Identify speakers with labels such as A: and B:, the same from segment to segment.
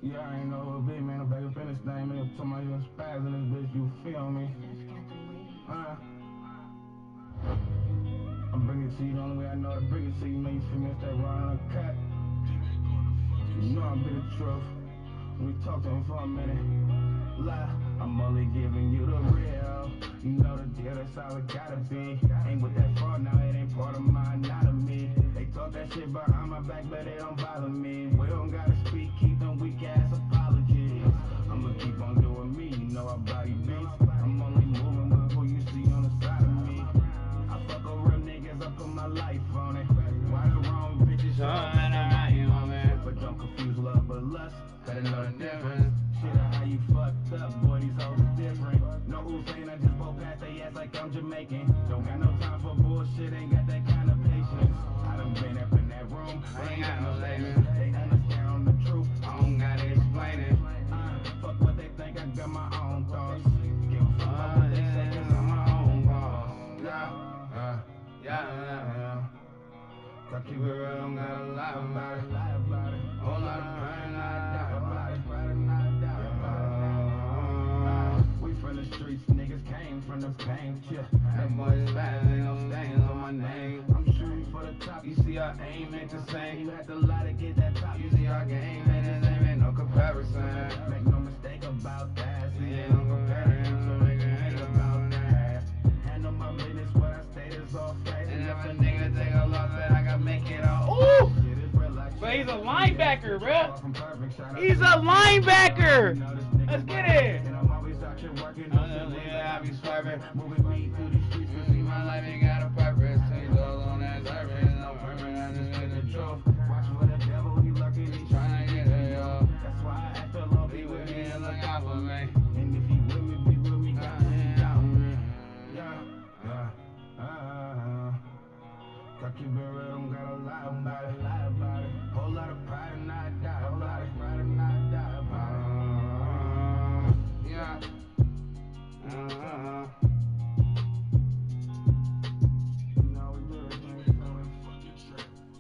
A: Yeah, I ain't no big man, I'm back up in this thing, man. Talking about you spaz in this bitch, you feel me? I'm bringing it to you the only way I know to bring it to you, man. You feel me? It's that run on a cut. You know I'm been the truth. We talk to him for a minute. Lie, I'm only giving you the real. You know the deal, that's all it gotta be. Ain't with that fraud, now it ain't part of my anatomy. They talk that shit behind my back, but it don't bother me. We don't gotta speak, keep them weak ass apologies. I'ma keep on doing me, you know I body beats. I'm only moving with who you see on the side of me. I fuck with real niggas, I put my life on it. Why the wrong bitches? But don't confuse love with lust, better know the difference. Shit, how you fucked up, boy, these hoes are different. No Hussein, I just both past they ass like I'm Jamaican. Don't got no time for bullshit, ain't got that kind of patience. I done been up in that room, I ain't got no label. They understand on the truth, I don't gotta explain it. Fuck what they think, I got my own thoughts. Give a fuck about what they say, cause I'm my own boss. Yeah. I keep it real, don't gotta lie about it. Whole lot of pain, I die about it. We from the streets, niggas came from the pain. That boy's bad, ain't no stains on my name. I'm shooting for the top, you see our aim ain't the same. You had to lie to get that top, you see our game ain't the same, ain't no comparison. Make no mistake about that, see ain't no comparison, so they can hate about that. Handle my business, what I state is all facts. And if a nigga take a loss, then I can make it all.
B: Ooh! But he's a linebacker, bro. He's a linebacker. Let's get it.
A: I be swerving, moving me through these streets, but see my life ain't got a purpose. Ain't all on that surface, no purpose, I just get the truth. Watch for the devil, he lurking, he trying to get it, yo. That's why I act alone, be with me and look out for me. And if he with me, be with me, got me down. Yeah. I keep it real, don't gotta lie about it. Whole lot of pride and I die about it. Yeah.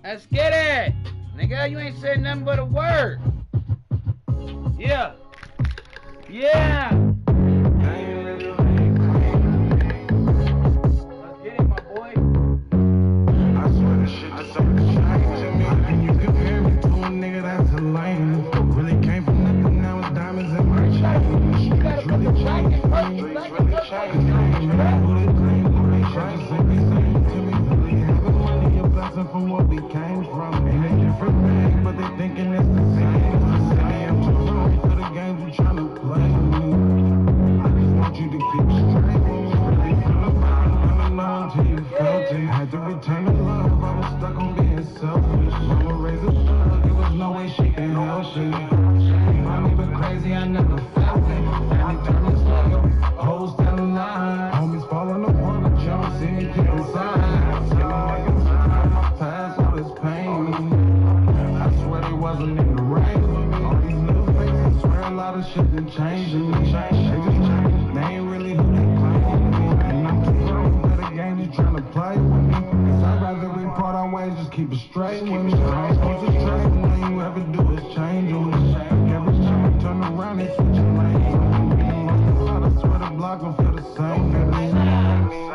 B: Let's get it. Nigga, you ain't said nothing but a word. Yeah. Yeah. Let's get it, my boy.
A: I swear this shit just started changing me. And you compare me to a nigga that's a lame. Really came from nothing, now it's diamonds in my chain. Streets really changed. Streets really changed. Who they claim, who they change. Just say they saying to me, really having money, a blessing from what we came from. Ain't a different thing, but they thinking it's the same. I'm too wrong for the games you tryna play with me. I just want you to keep straight with me. Really feel the vibe, coming on till you felt it. Had to return the love, I was stuck on being selfish. I'ma raise a thug, there was no way she can help it. Mommy but crazy, I never felt it. Family turned this love, hoes down the line. Homies falling apart, but you don't see me keep inside. Feeling like I'm trying my past, all this pain. I swear they wasn't in the rain with me. All these little faces, swear a lot of shit done changed in me. They just changed, they ain't really who they claim to be. And I'm too grown for the game you tryna play with me. Cause I'd rather we part our ways, just keep it straight with me. Concentrate when all you ever do is change with me. Every time I turn around, they switch your lanes. I swear the block gon' feel the same.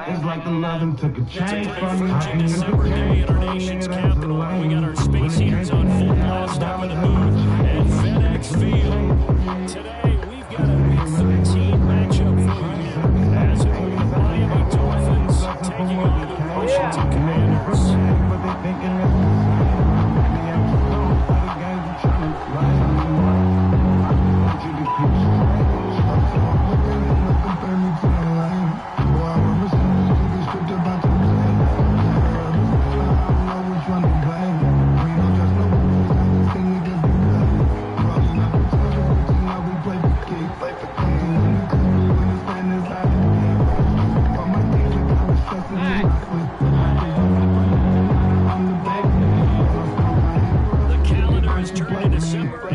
A: It's like the loving took a change from me.
C: December day in our nation's capital. We got our space heaters on full blast down the moon at FedEx Field. Today we've got a Week 13 matchup for you, as it will be the Miami Dolphins taking on the Washington Commanders.
A: About to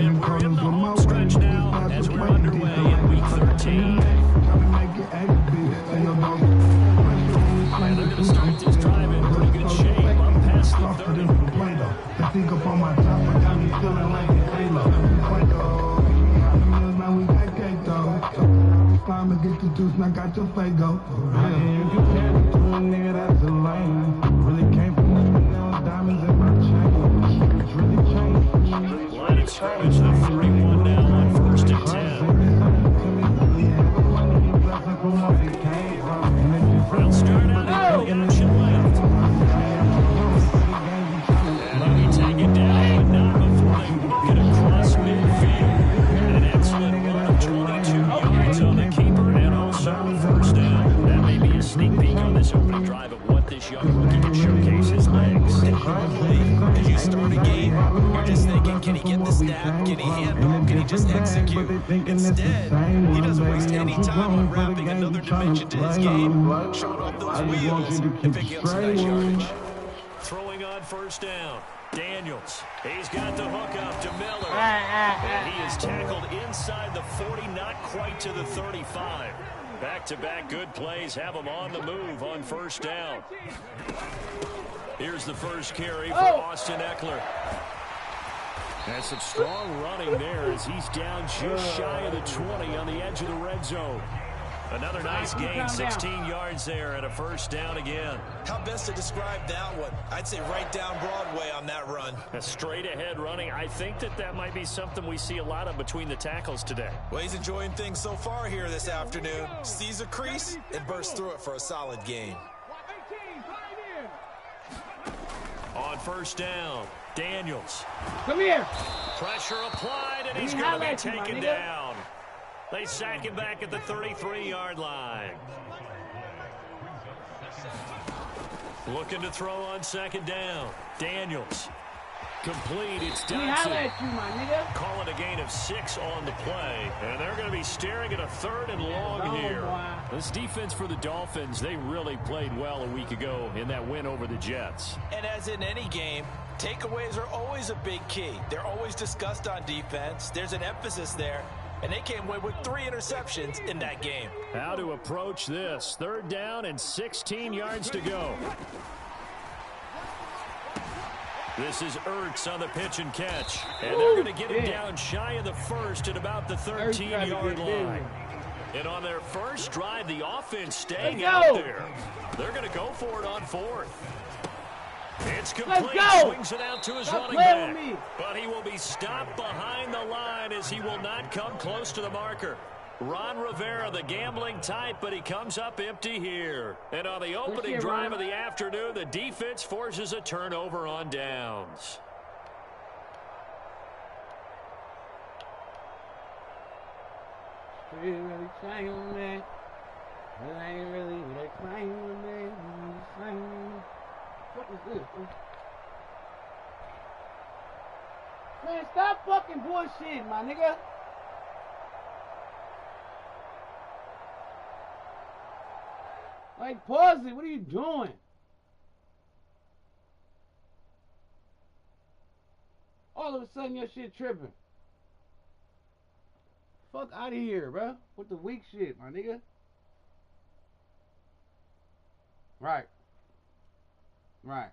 C: And we're in the home stretch now as we're underway in week 13. And they're going to start this drive in pretty good shape, up past the 30.
A: I think up on my top, I got me feeling like a halo. Now we got cake though. Time to get the juice, now got your Fago. You compare me to a nigga that's a lame. Really came from nothing, now diamonds in my chain. It's really changed.
C: Line of scrimmage, the 31 now on 1st and 10. They'll start out in the option left. And let me take it down, but not before they work it across midfield. An excellent run of 22 yards on the keeper and also a first down. That may be a sneak peek on this opening drive of what this young rookie can showcase his legs.
D: Probably, as you start a game, you're just thinking, can he get the snap? Can he handle? Can he just execute? Instead, he doesn't waste any time on wrapping another dimension to his game, showing off those wheels and picking up some nice yardage.
C: Throwing on first down. Daniels. He's got the hook up to Miller. And he is tackled inside the 40, not quite to the 35. Back-to-back good plays have him on the move on first down. Here's the first carry for Austin Eckler. That's some strong running there as he's down just shy of the 20 on the edge of the red zone. Another nice gain, 16 yards there and a first down again.
D: How best to describe that one? I'd say right down Broadway on that run.
C: A straight ahead running. I think that might be something we see a lot of between the tackles today.
D: Well, he's enjoying things so far here this afternoon. Sees a crease and bursts through it for a solid gain.
C: On first down, Daniels.
B: Come here.
C: Pressure applied, and he's going to be taken down. They sack him back at the 33-yard line. Looking to throw on second down. Daniels. Complete. It's Dodson. Calling a gain of 6 on the play. And they're going to be staring at a 3rd and long here. This defense for the Dolphins, they really played well a week ago in that win over the Jets.
D: And as in any game, takeaways are always a big key. They're always discussed on defense. There's an emphasis there. And they came away with 3 interceptions in that game.
C: How to approach this. 3rd down and 16 yards to go. This is Ertz on the pitch and catch. And they're going to get him down shy of the 1st at about the 13-yard line. And on their first drive, the offense staying out there. They're going to go for it on 4th. It's complete. Swings it out to his running back. But he will be stopped behind the line as he will not come close to the marker. Ron Rivera, the gambling type, but he comes up empty here. And on the opening drive of the afternoon, the defense forces a turnover on downs.
B: What is this? Man, stop fucking bullshit, my nigga. Like, pause it. What are you doing? All of a sudden, your shit tripping. Fuck out of here, bro. With the weak shit, my nigga. Right. Right.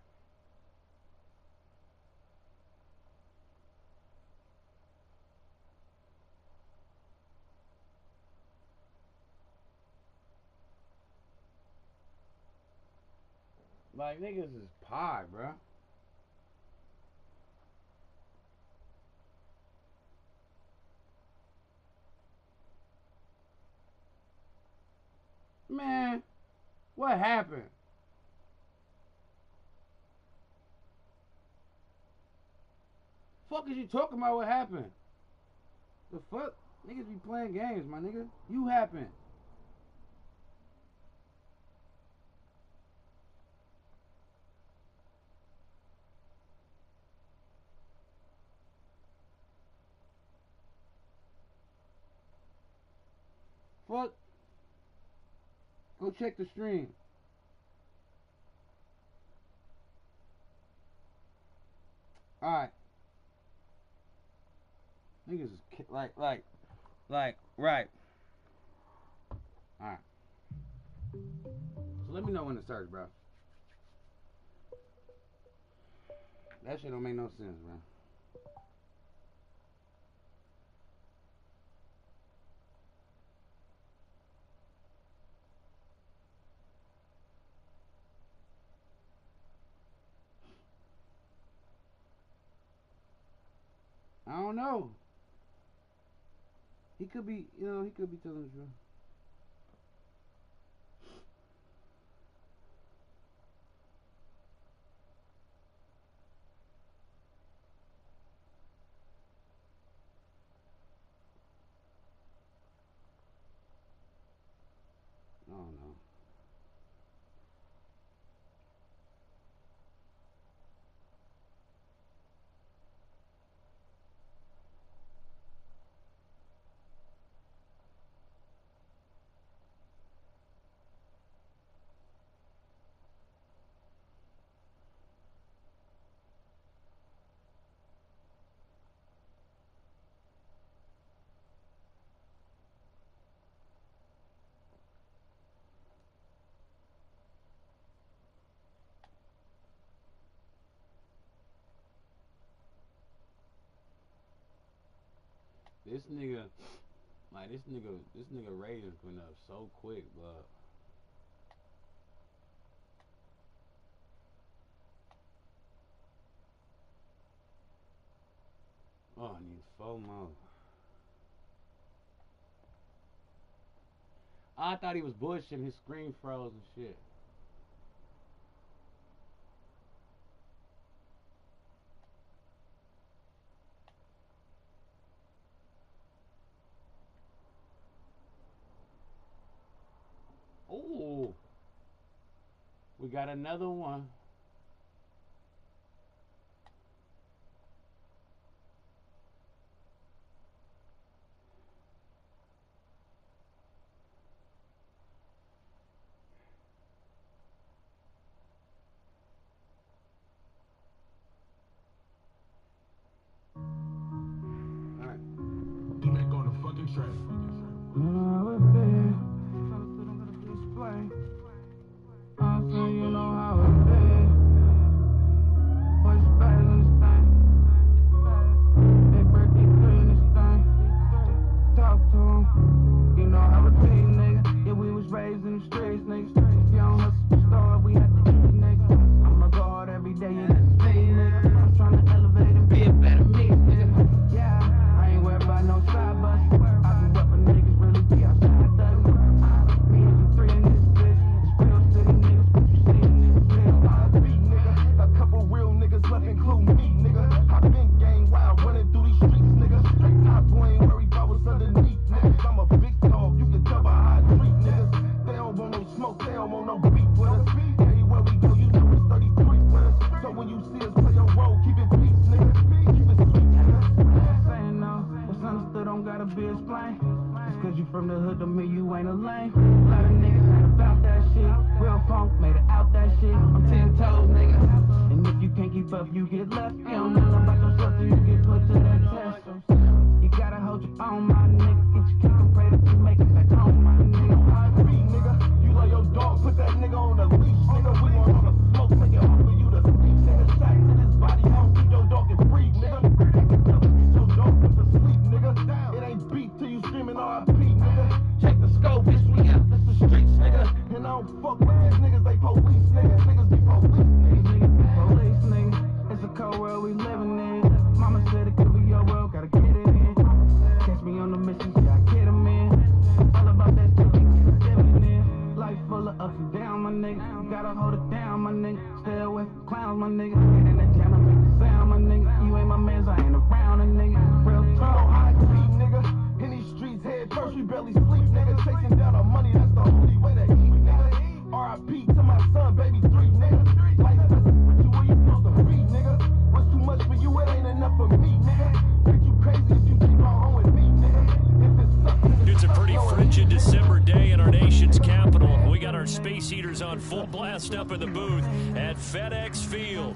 B: Like, niggas is pie, bro. Man, what happened? Fuck is you talking about? What happened? The fuck? Niggas be playing games, my nigga. You happened. Fuck. Go check the stream. Alright. Niggas is right. Alright. So let me know when to start, bro. That shit don't make no sense, bro. I don't know. He could be, he could be telling the truth. I don't know. This nigga ratings went up so quick, but I need 4 more. I thought he was bullshitting, his screen froze and shit. Oh, we got another one. Alright.
A: D-Mac on the fucking track. From the hood to me, you ain't a lame. A lot of niggas ain't about that shit. Real funk made it out that shit. I'm 10 toes, nigga. And if you can't keep up, you get left. You don't know about yourself till you get put to that test. You gotta hold your own, my nigga. Get your kick and pray that you make it back home, my nigga. Nigga, you love your dog, put that nigga on the leash, nigga. We want all the smoke, take it off for you to sleep. Take a shot to this body, home, keep your dog and breathe, nigga. Get your dog to sleep, nigga. It ain't beat till you screaming R.I.P. Check the scope, bitch, we out, this the streets, nigga. And I don't fuck with these niggas, they police, nigga. Niggas be police, nigga. It's a cold world we living in. Mama said it could be your world, gotta get it in. Catch me on the mission, see I get them in. All about that shit, living in. Life full of ups and downs, my nigga. You gotta hold it down, my nigga. Stay away from clowns, my nigga. Get in that jam and make the sound, my nigga. You ain't my mans, I ain't around a nigga. Real talk, high speed, nigga. In these streets, head first, we barely sleep, nigga. Chasing down our money, that's the only way to eat, nigga. R.I.P. to my son, baby 3, nigga. Life doesn't put you where you supposed to be, nigga. What's too much for you, it ain't enough for me, nigga. Think you crazy if you keep on home with me, nigga. If it sucks,
C: It's a pretty frigid December day in our nation's capital. We got our space heaters on on full blast up in the booth at FedEx Field.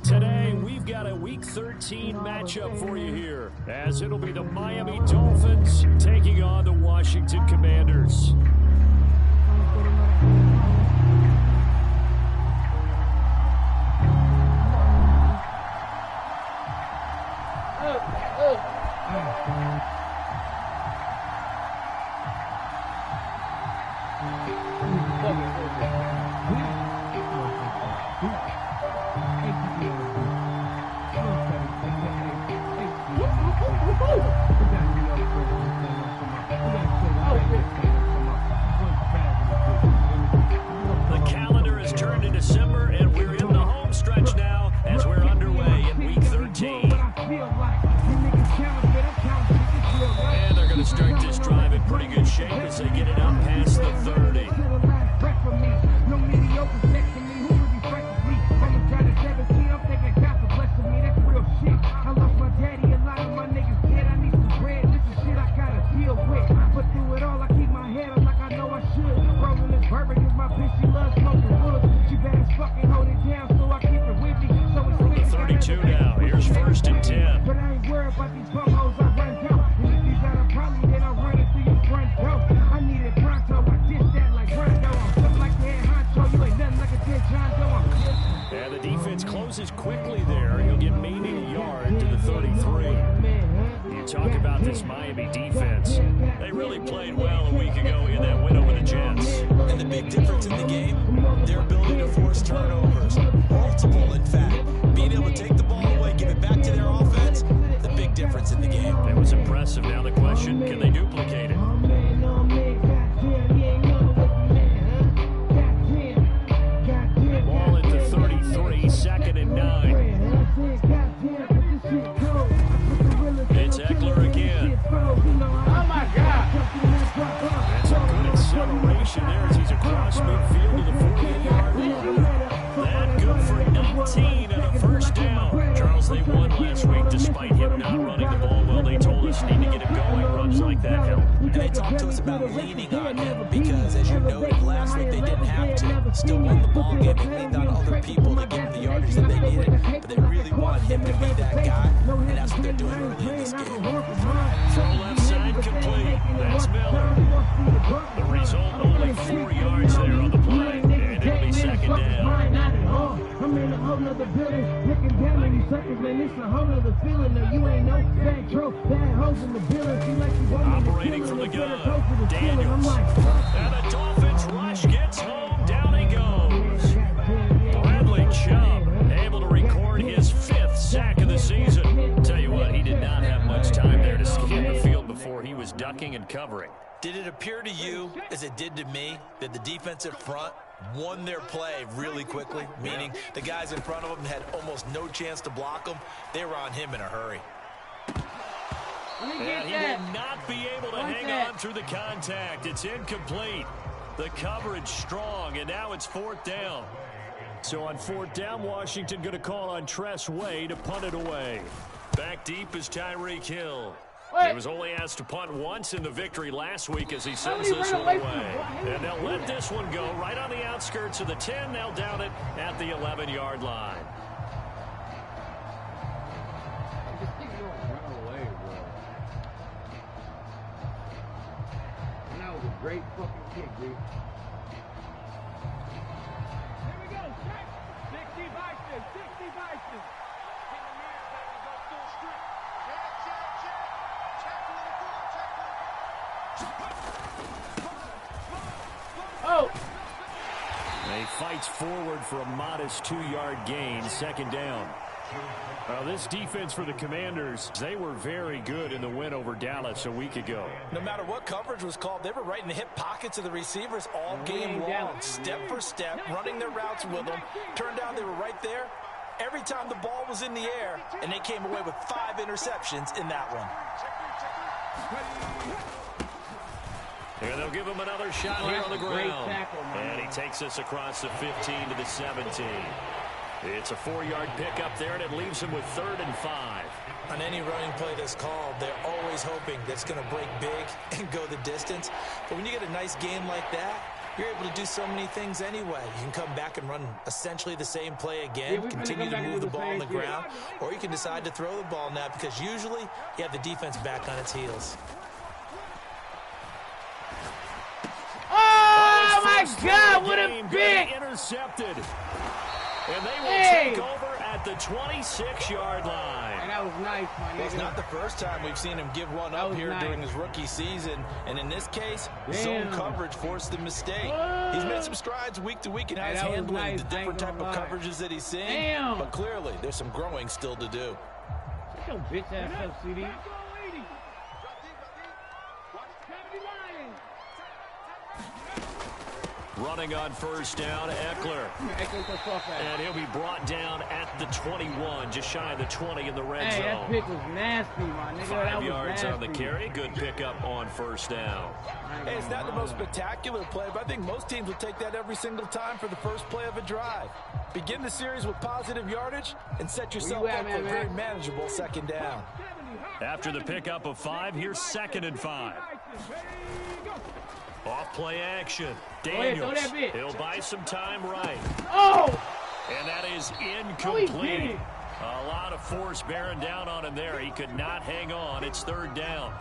C: Today, we've got a Week 13 matchup for you here, as it'll be the Miami Dolphins taking on the Washington Commanders. The calendar has turned to December, and we're in the home stretch now as we're underway in Week 13. And they're going to start this drive in pretty good shape as they get it up past the 30. Closes quickly there. He'll get maybe a yard to the 33. You talk about this Miami defense. They really played well a week ago in that win over the Jets.
D: And the big difference in the game, their ability to force turnovers. Multiple, in fact. Being able to take the ball away, give it back to their offense, the big difference in the game.
C: It was impressive. Now the question, can they duplicate it? Ball at the 33, 2nd and 9. It's Eckler again.
B: Oh my God!
C: That's a good acceleration there as he's across midfield to the 48-yard line. That good for 19 and a first down. Charles, they won last week despite him not running the ball well. They told us need to get him going. Runs like that help.
D: And they talked to us about leaning on him because, as you noted last week, they didn't have to. Still won the ball game and leaned on other people to get the yardage that they needed. But they really want him to be that guy, and that's what they're doing early in this game.
C: Throw left side complete. That's Miller. The result, only 4 yards there on the play. And it'll be 2nd down.
A: I'm in a whole nother building, looking down on you suckers, man, it's a whole nother feeling. Now you ain't no bad troll, bad hoes in the building. Feel like you want
C: Operating from the gun, Daniels. And the Dolphins rush gets home, down he goes. Bradley Chubb able to record his 5th sack of the season. Tell you what, he did not have much time there to scan the field before he was ducking and covering.
D: Did it appear to you, as it did to me, that the defensive front won their play really quickly? Meaning the guys in front of them had almost no chance to block them. They were on him in a hurry.
C: And he will not be able to hang on through the contact. It's incomplete. The coverage strong, and now it's 4th down. So on 4th down, Washington going to call on Tress Way to punt it away. Back deep is Tyreek Hill. He was only asked to punt once in the victory last week as he sends this one away. And they'll let this one go right on the outskirts of the 10. They'll down it at the 11-yard line.
B: That was a great fucking kick, dude.
E: Here we go, check. 60 Bison, 60 Bison.
B: Oh!
C: He fights forward for a modest 2-yard gain, 2nd down. This defense for the Commanders, they were very good in the win over Dallas a week ago.
D: No matter what coverage was called, they were right in the hip pockets of the receivers all game long, step for step, running their routes with them. Turned out they were right there every time the ball was in the air, and they came away with 5 interceptions in that one.
C: Here they'll give him another shot here on the ground. And he takes us across the 15 to the 17. It's a 4-yard pickup there, and it leaves him with 3rd and 5.
D: On any running play that's called, they're always hoping that it's going to break big and go the distance. But when you get a nice game like that, you're able to do so many things anyway. You can come back and run essentially the same play again, continue to move the ball on the ground, or you can decide to throw the ball now because usually you have the defense back on its heels.
B: Oh, my God, what a pick!
C: Intercepted. And they will take over at the 26-yard line.
B: And that was nice, my nigga.
D: Well, it's not the first time we've seen him give one up here during his rookie season. And in this case, zone coverage forced the mistake. He's made some strides week to week and has handling the different type of coverages that he's seeing. But clearly, there's some growing still to do.
B: Shut your bitch ass up, CD.
C: Running on first down, Eckler. And he'll be brought down at the 21, just shy of the 20 in the red zone.
B: That pick was nasty, my nigga.
C: 5 yards on the carry. Good pickup on first down.
D: Hey, it's not the most spectacular play, but I think most teams will take that every single time for the first play of a drive. Begin the series with positive yardage and set yourself up for a very manageable second down.
C: After the pickup of 5, here's 2nd and 5. Off play action. Daniels. He'll buy some time right.
B: Oh!
C: And that is incomplete. A lot of force bearing down on him there. He could not hang on. It's 3rd down.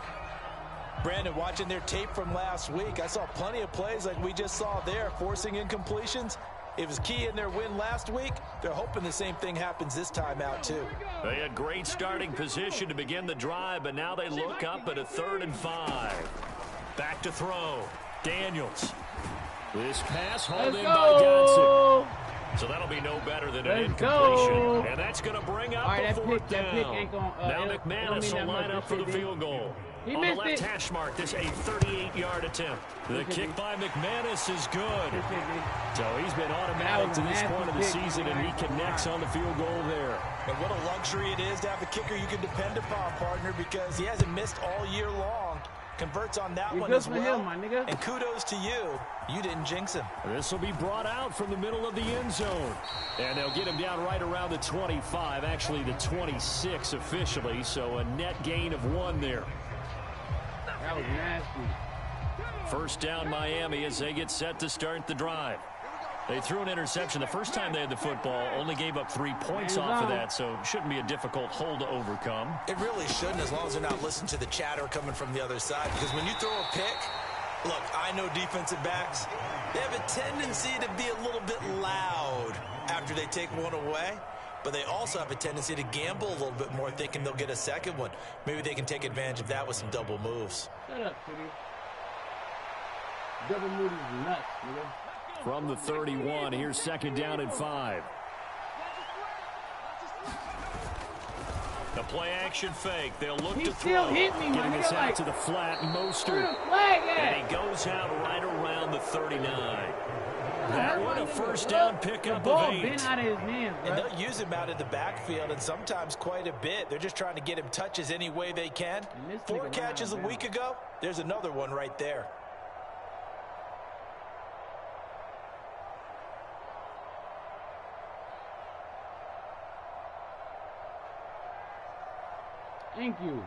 D: Brandon, watching their tape from last week, I saw plenty of plays like we just saw there, forcing incompletions. It was key in their win last week. They're hoping the same thing happens this time out, too.
C: They had great starting position to begin the drive, but now they look up at a 3rd and 5. Back to throw. Daniels. This pass hauled in by Johnson. So that'll be no better than an incompletion. And that's going to bring up the 4th down. Now McManus will line up for the field goal. On the left hash mark, this a 38-yard attempt. The kick by McManus is good. So he's been automatic to this point of the season, and he connects on the field goal there.
D: And what a luxury it is to have a kicker you can depend upon, partner, because he hasn't missed all year long. Converts on that one as well. And kudos to you. You didn't jinx him.
C: This will be brought out from the middle of the end zone. And they'll get him down right around the 25, actually the 26 officially, so a net gain of 1 there.
B: That was nasty.
C: First down Miami as they get set to start the drive. They threw an interception the first time they had the football, only gave up 3 points off of that, so it shouldn't be a difficult hole to overcome.
D: It really shouldn't, as long as they're not listening to the chatter coming from the other side, because when you throw a pick, look, I know defensive backs, they have a tendency to be a little bit loud after they take one away, but they also have a tendency to gamble a little bit more, thinking they'll get a second one. Maybe they can take advantage of that with some double moves.
B: Shut up, City. Double moves is nuts, nigga.
C: From the 31, here's 2nd down and 5. The play action fake. They'll look to throw. Getting this out to the flat. Mostert. And he goes out right around the 39. That one a first down pickup of 8.
B: Out of his hands,
D: and they'll use him out of the backfield, and sometimes quite a bit. They're just trying to get him touches any way they can. 4 catches a week ago. There's another one right there.
B: Thank you.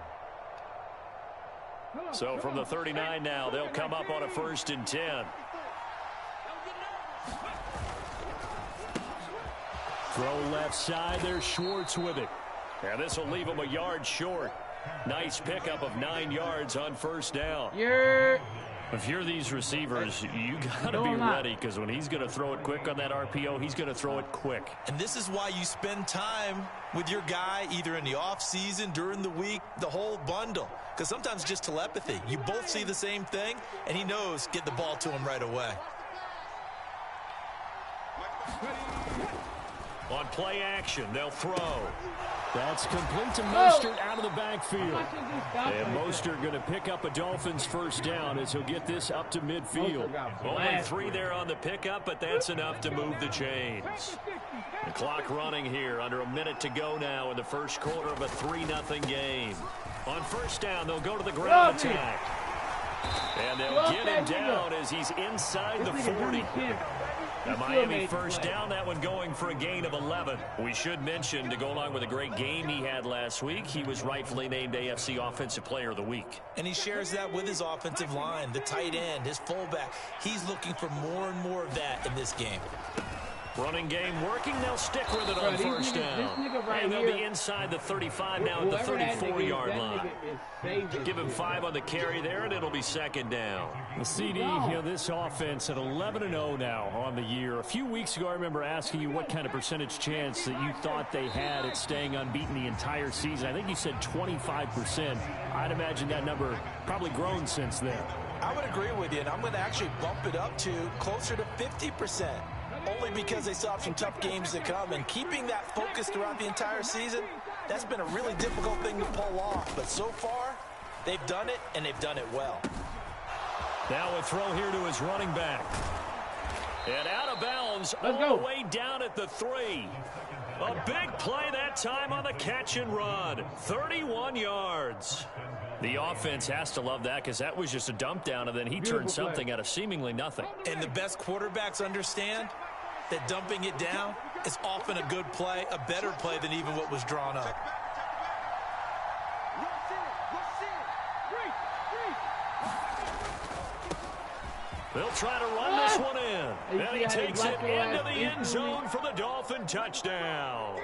C: So from the 39 now, they'll come up on a 1st and 10. Throw left side. There's Schwartz with it. And this will leave him a yard short. Nice pickup of 9 yards on first down. If you're these receivers, you got to be ready, because when he's going to throw it quick on that RPO, he's going to throw it quick.
D: And this is why you spend time with your guy either in the offseason, during the week, the whole bundle. Because sometimes it's just telepathy. You both see the same thing, and he knows get the ball to him right away.
C: On play action, they'll throw. That's complete to Mostert out of the backfield. And Mostert going to pick up a Dolphins first down as he'll get this up to midfield. Only 3 there on the pickup, but that's enough to move the chains. The clock running here, under a minute to go now in the first quarter of a 3-0 game. On first down, they'll go to the ground attack. And they'll get him down as he's inside the 40. A Miami first down, that one going for a gain of 11. We should mention, to go along with a great game he had last week, he was rightfully named AFC Offensive Player of the Week.
D: And he shares that with his offensive line, the tight end, his fullback. He's looking for more and more of that in this game.
C: Running game working. They'll stick with it on first down. And they'll be inside the 35 now at the 34-yard line. Give him 5 on the carry there, and it'll be second down.
F: The CD, this offense at 11-0 now on the year. A few weeks ago, I remember asking you what kind of percentage chance that you thought they had at staying unbeaten the entire season. I think you said 25%. I'd imagine that number probably grown since then.
D: I would agree with you, and I'm going to actually bump it up to closer to 50%. Only because they still have some tough games to come, and keeping that focus throughout the entire season, that's been a really difficult thing to pull off. But so far, they've done it, and they've done it well.
C: Now a throw here to his running back. And out of bounds all the way down at the 3. A big play that time on the catch and run. 31 yards. The offense has to love that because that was just a dump down, and then he turned something out of seemingly nothing.
D: And the best quarterbacks understand that dumping it down is often a good play, a better play than even what was drawn up.
C: They'll try to run this one in. And he takes it into the end zone for the Dolphin touchdown.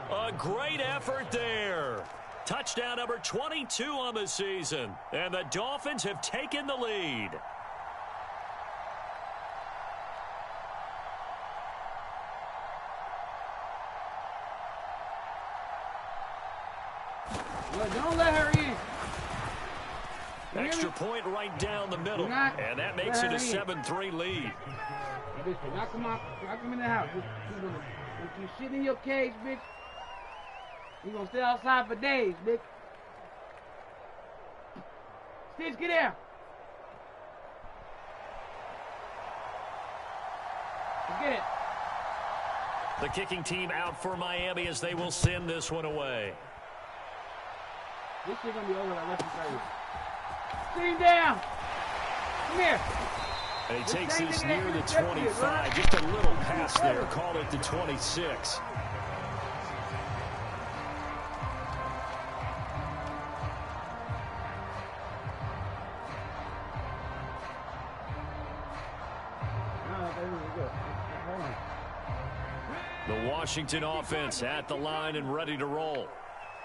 C: A great effort there. Touchdown number 22 on the season. And the Dolphins have taken the lead.
B: Well, don't let her in.
C: Extra point right down the middle. And that makes it a 7-3 lead.
B: Bitch, knock him in the house. If you shit in your cage, bitch, you gonna stay outside for days, bitch. Stitch, get down. Get it.
C: The kicking team out for Miami as they will send this one away.
B: This shit gonna be over like less than 30. Steam down. Come here.
C: And he takes this near the 25. Just a little pass there. Called it the 26. The Washington offense at the line and ready to roll.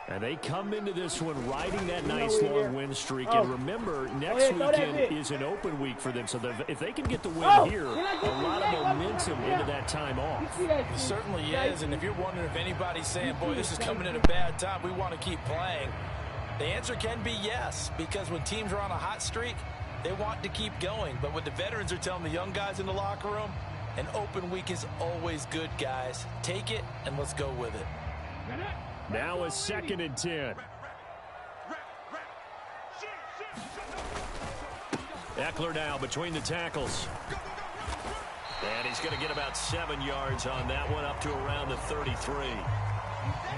C: And they come into this one riding that nice long win streak. And remember, next weekend is an open week for them. So if they can get the win here, a lot of momentum into that time off.
D: It certainly is. And if you're wondering if anybody's saying, boy, this is coming at a bad time, we want to keep playing, the answer can be yes. Because when teams are on a hot streak, they want to keep going. But what the veterans are telling the young guys in the locker room, an open week is always good, guys. Take it, and let's go with it.
C: Now a 2nd and 10. Eckler now between the tackles. And he's going to get about 7 yards on that one, up to around the 33.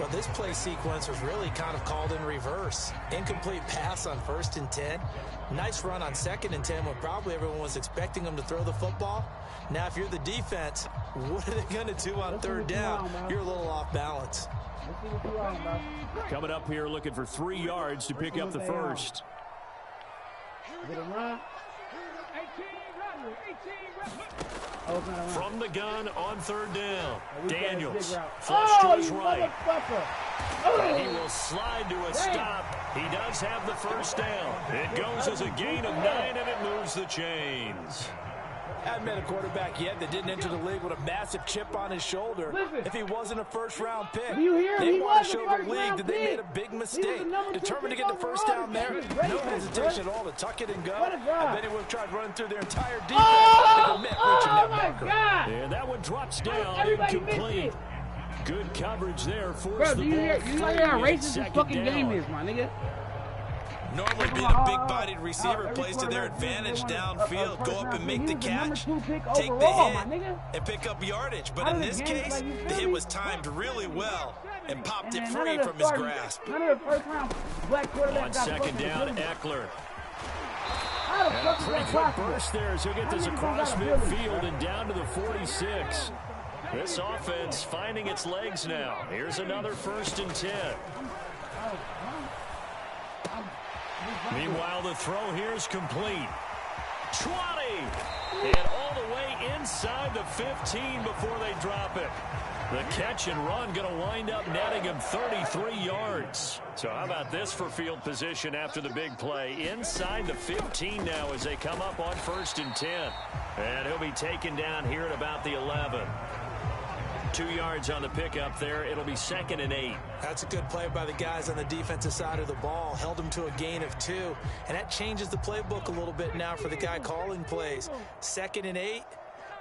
D: Well, this play sequence was really kind of called in reverse. Incomplete pass on 1st and 10. Nice run on 2nd and 10 when probably everyone was expecting him to throw the football. Now, if you're the defense, what are they going to do on 3rd down? You're a little off balance.
C: Coming up here looking for 3 yards to pick up the first. From the gun on 3rd down. Daniels flush to his right. And he will slide to a stop. He does have the first down. It goes as a gain of 9, and it moves the chains.
D: I haven't met a quarterback yet that didn't enter the league with a massive chip on his shoulder. If he wasn't a first-round pick, they want to show the league that they made a big mistake. Determined to get the first down there, no hesitation at all to tuck it and go. I bet he would have tried running through their entire defense if it meant reaching that marker.
C: And that one drops down, incomplete. Good coverage there. Force the ball.
B: You know how racist this fucking game is, my nigga.
D: Normally being a big-bodied receiver plays to their advantage downfield. Go up and make the catch, take the hit, and pick up yardage. But in this case, the hit was timed really well and popped it free from his grasp.
B: On 2nd down, Eckler. How the
F: And a
B: fuck is
F: pretty
B: that
F: quick
B: possible?
F: burst there as he'll get this across midfield and down to the 46. This offense finding its legs now. Here's another 1st and 10. Meanwhile, the throw here is complete. 20! And all the way inside the 15 before they drop it. The catch and run going to wind up netting him 33 yards. So how about this for field position after the big play? Inside the 15 now as they come up on 1st and 10. And he'll be taken down here at about the 11. 2 yards on the pickup there. It'll be 2nd and 8.
D: That's a good play by the guys on the defensive side of the ball. Held him to a gain of 2. And that changes the playbook a little bit now for the guy calling plays. 2nd and 8.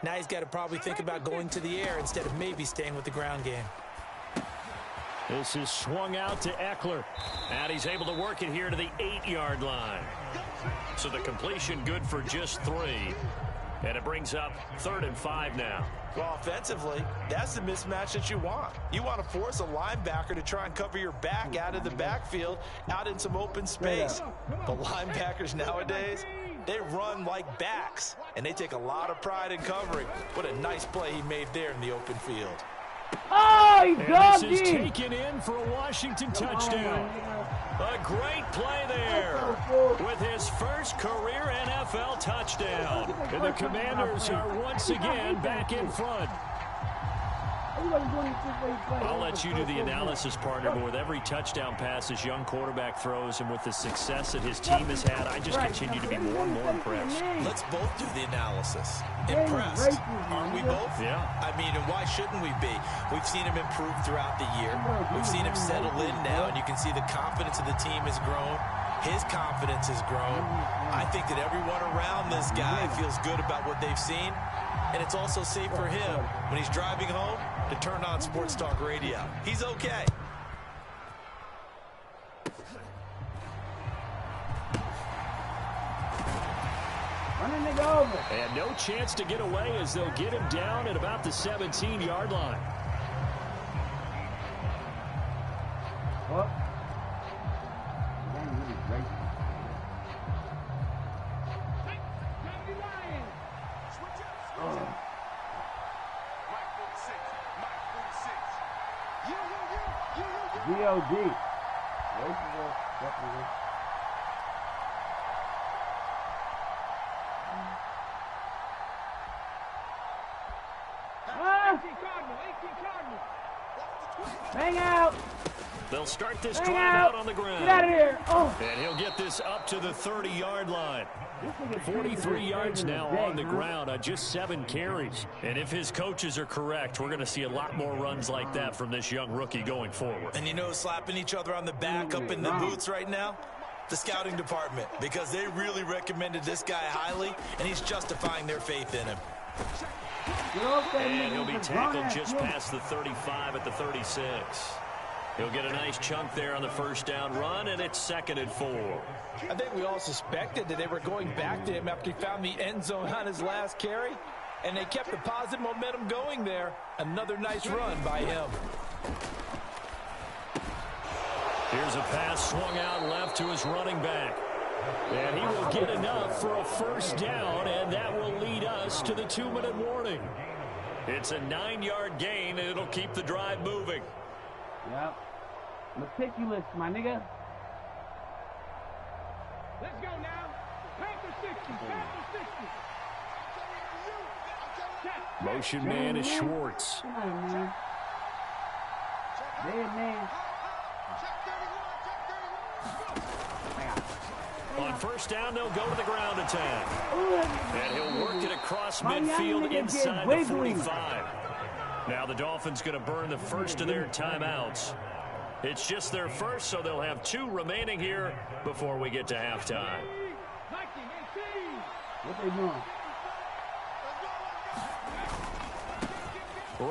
D: Now he's got to probably think about going to the air instead of maybe staying with the ground game.
F: This is swung out to Eckler. And he's able to work it here to the 8-yard line. So the completion good for just 3. And it brings up 3rd and 5 now.
G: Well, offensively, that's the mismatch that you want. You want to force a linebacker to try and cover your back out of the backfield, out in some open space. But linebackers nowadays, they run like backs, and they take a lot of pride in covering. What a nice play he made there in the open field.
B: Oh, he
F: And
B: dug
F: this is
B: in.
F: taken in for a Washington touchdown. A great play there with his first career NFL touchdown. And the Commanders are once again back in front. I'll let you do the analysis, partner, but with every touchdown pass this young quarterback throws and with the success that his team has had, I just continue to be more and more impressed.
G: Let's both do the analysis. Impressed, aren't we both?
F: Yeah.
G: I mean, and why shouldn't we be? We've seen him improve throughout the year. We've seen him settle in now, and you can see the confidence of the team has grown. His confidence has grown. I think that everyone around this guy feels good about what they've seen, and it's also safe for him when he's driving home to turn on Sports Talk Radio. He's okay.
B: Run a nigga over.
F: And no chance to get away as they'll get him down at about the 17-yard line.
B: What? D.O.D. Hang out.
F: They'll start this
B: Hang
F: drive
B: out.
F: out on the ground.
B: Get out of here. Oh.
F: And he'll get this up to the 30-yard line. 43 yards now on the ground on just 7 carries. And if his coaches are correct, we're going to see a lot more runs like that from this young rookie going forward.
G: And you know, slapping each other on the back up in the booths right now? The scouting department, because they really recommended this guy highly, and he's justifying their faith in him.
F: And he'll be tackled just past the 35 at the 36. He'll get a nice chunk there on the first down run, and it's 2nd and 4.
H: I think we all suspected that they were going back to him after he found the end zone on his last carry, and they kept the positive momentum going there. Another nice run by him.
F: Here's a pass swung out left to his running back. And he will get enough for a first down, and that will lead us to the 2-minute warning. It's a 9-yard gain, and it'll keep the drive moving.
B: Yep. Meticulous, my nigga.
E: Let's go now. Panther 60. Panther 60.
F: Motion man is Schwartz.
B: Come on, man. Dead man.
F: On first down, they'll go to the ground attack. And he'll work it across midfield inside the 45. Now the Dolphins going to burn the first of their timeouts. It's just their first, so they'll have 2 remaining here before we get to halftime.
B: What they doing?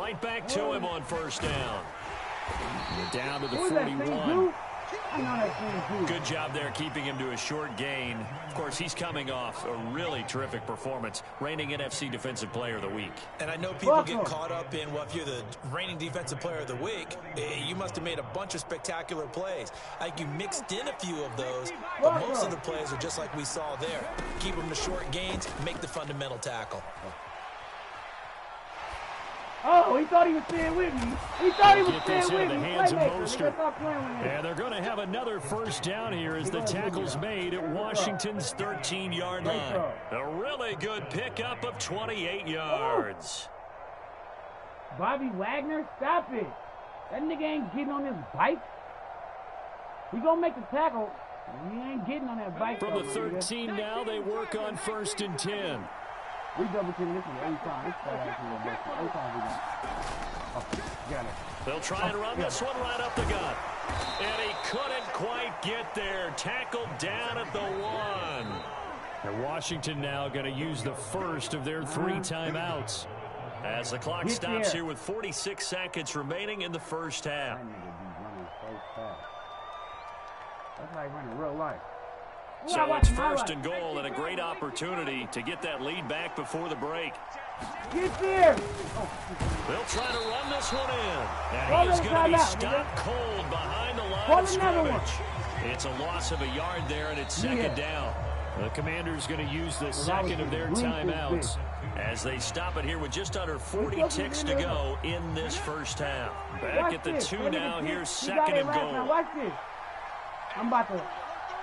F: Right back to him on first down. They're down to the 41.
B: I know that thing too.
F: Good job there keeping him to a short gain. Of course, he's coming off a really terrific performance, reigning NFC Defensive Player of the Week.
G: And I know people get caught up in, well, if you're the reigning Defensive Player of the Week, you must have made a bunch of spectacular plays. I think you mixed in a few of those, but most of the plays are just like we saw there. Keep them to short gains, make the fundamental tackle.
B: Oh, he thought he was staying with me. He thought he was
F: Get this
B: staying
F: in
B: with
F: the
B: me.
F: hands of
B: Playmaker.
F: Mostert. And they're going to have another first down here as the tackle's made at Washington's 13-yard line. A really good pickup of 28 yards.
B: Bobby Wagner, stop it. That nigga ain't getting on his bike. He gonna make the tackle. He ain't getting on that bike.
F: From the 13 now, they work on 1st and 10.
B: We double team this one every time. Every time we got it.
F: They'll try and run this one right up the gut. And he couldn't quite get there. Tackled down at the 1. And Washington now going to use the first of their 3 timeouts. As the clock stops here with 46 seconds remaining in the first half.
B: That's like running real life.
F: So it's 1st and goal and a great opportunity to get that lead back before the break.
B: Get there!
F: They'll try to run this one in. And he is going to be stopped cold behind the line of scrimmage. It's a loss of a yard there, and it's 2nd down. The Commanders going to use the 2nd of their timeouts as they stop it here with just under 40 ticks to go in this first half. Back at the 2 now. Here's 2nd and goal.
B: Now watch this. I'm about to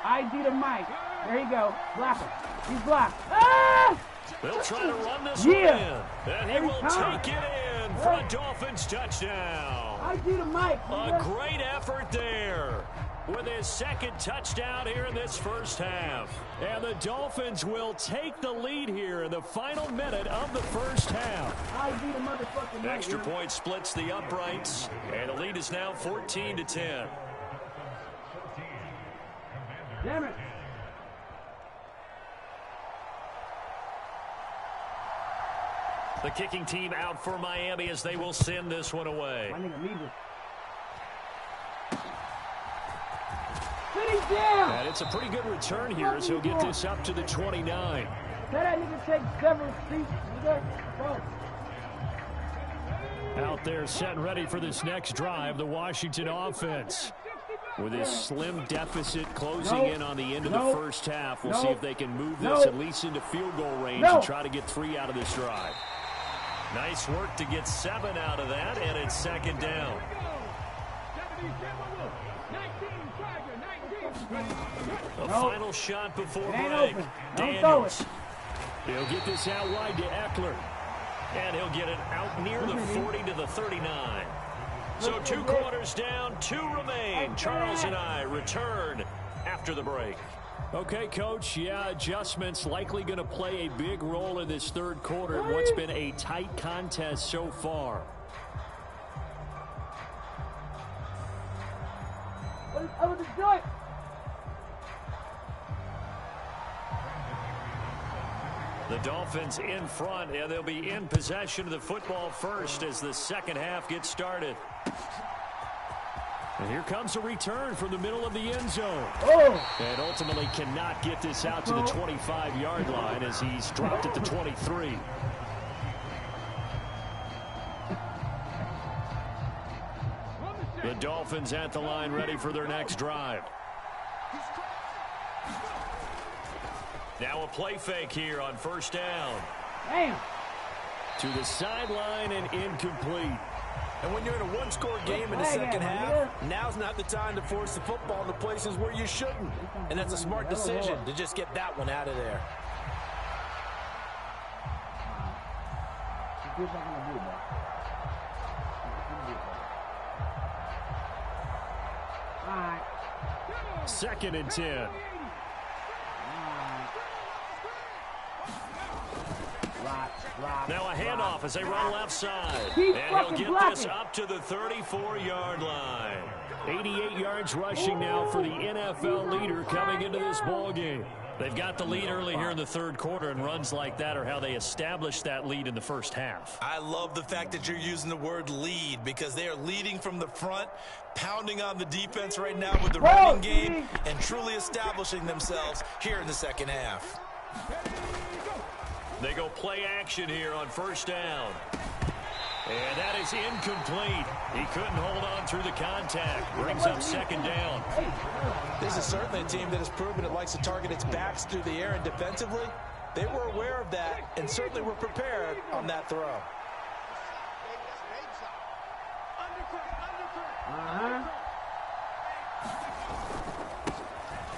B: ID the mic. There you go. Block him. He's blocked. Ah!
F: They'll try to run this one in. And he will take it in for a Dolphins touchdown.
B: ID the mic.
F: A great effort there with his 2nd touchdown here in this first half. And the Dolphins will take the lead here in the final minute of the first half.
B: ID the motherfucking mic.
F: Extra point splits the uprights. And the lead is now 14-10.
B: Damn it.
F: The kicking team out for Miami as they will send this one away.
B: My nigga needs it. Sit him down.
F: And it's a pretty good return here as he'll get this up to the 29.
B: Tell that nigga take several seats. Go.
F: Out there set and ready for this next drive, the Washington offense. With his slim deficit closing in on the end of the first half, we'll see if they can move this at least into field goal range and try to get 3 out of this drive. Nice work to get 7 out of that, and it's 2nd down. The final shot before break. Daniels. He'll get this out wide to Eckler. And he'll get it out near the 40 to the 39. So 2 quarters down, 2 remain. Charles and I return after the break. Okay, Coach, adjustments likely going to play a big role in this 3rd quarter in what's been a tight contest so far. The Dolphins in front, and they'll be in possession of the football first as the second half gets started. And here comes a return from the middle of the end zone. And ultimately cannot get this out to the 25-yard line as he's dropped at the 23. The Dolphins at the line ready for their next drive. Now a play fake here on first down.
B: Damn.
F: To the sideline and incomplete.
H: And when you're in a one-score game in the second half, now's not the time to force the football to places where you shouldn't. And that's a smart decision to just get that one out of there.
F: Second and 10. Now a handoff as they run left side. And he'll get this up to the 34-yard line. 88 yards rushing now for the NFL leader coming into this ballgame. They've got the lead early here in the third quarter, and runs like that are how they established that lead in the first half.
G: I love the fact that you're using the word lead because they are leading from the front, pounding on the defense right now with the running game, and truly establishing themselves here in the second half.
F: They go play action here on first down. And that is incomplete. He couldn't hold on through the contact. Brings up second down.
H: This is certainly a team that has proven it likes to target its backs through the air and defensively. They were aware of that and certainly were prepared on that throw.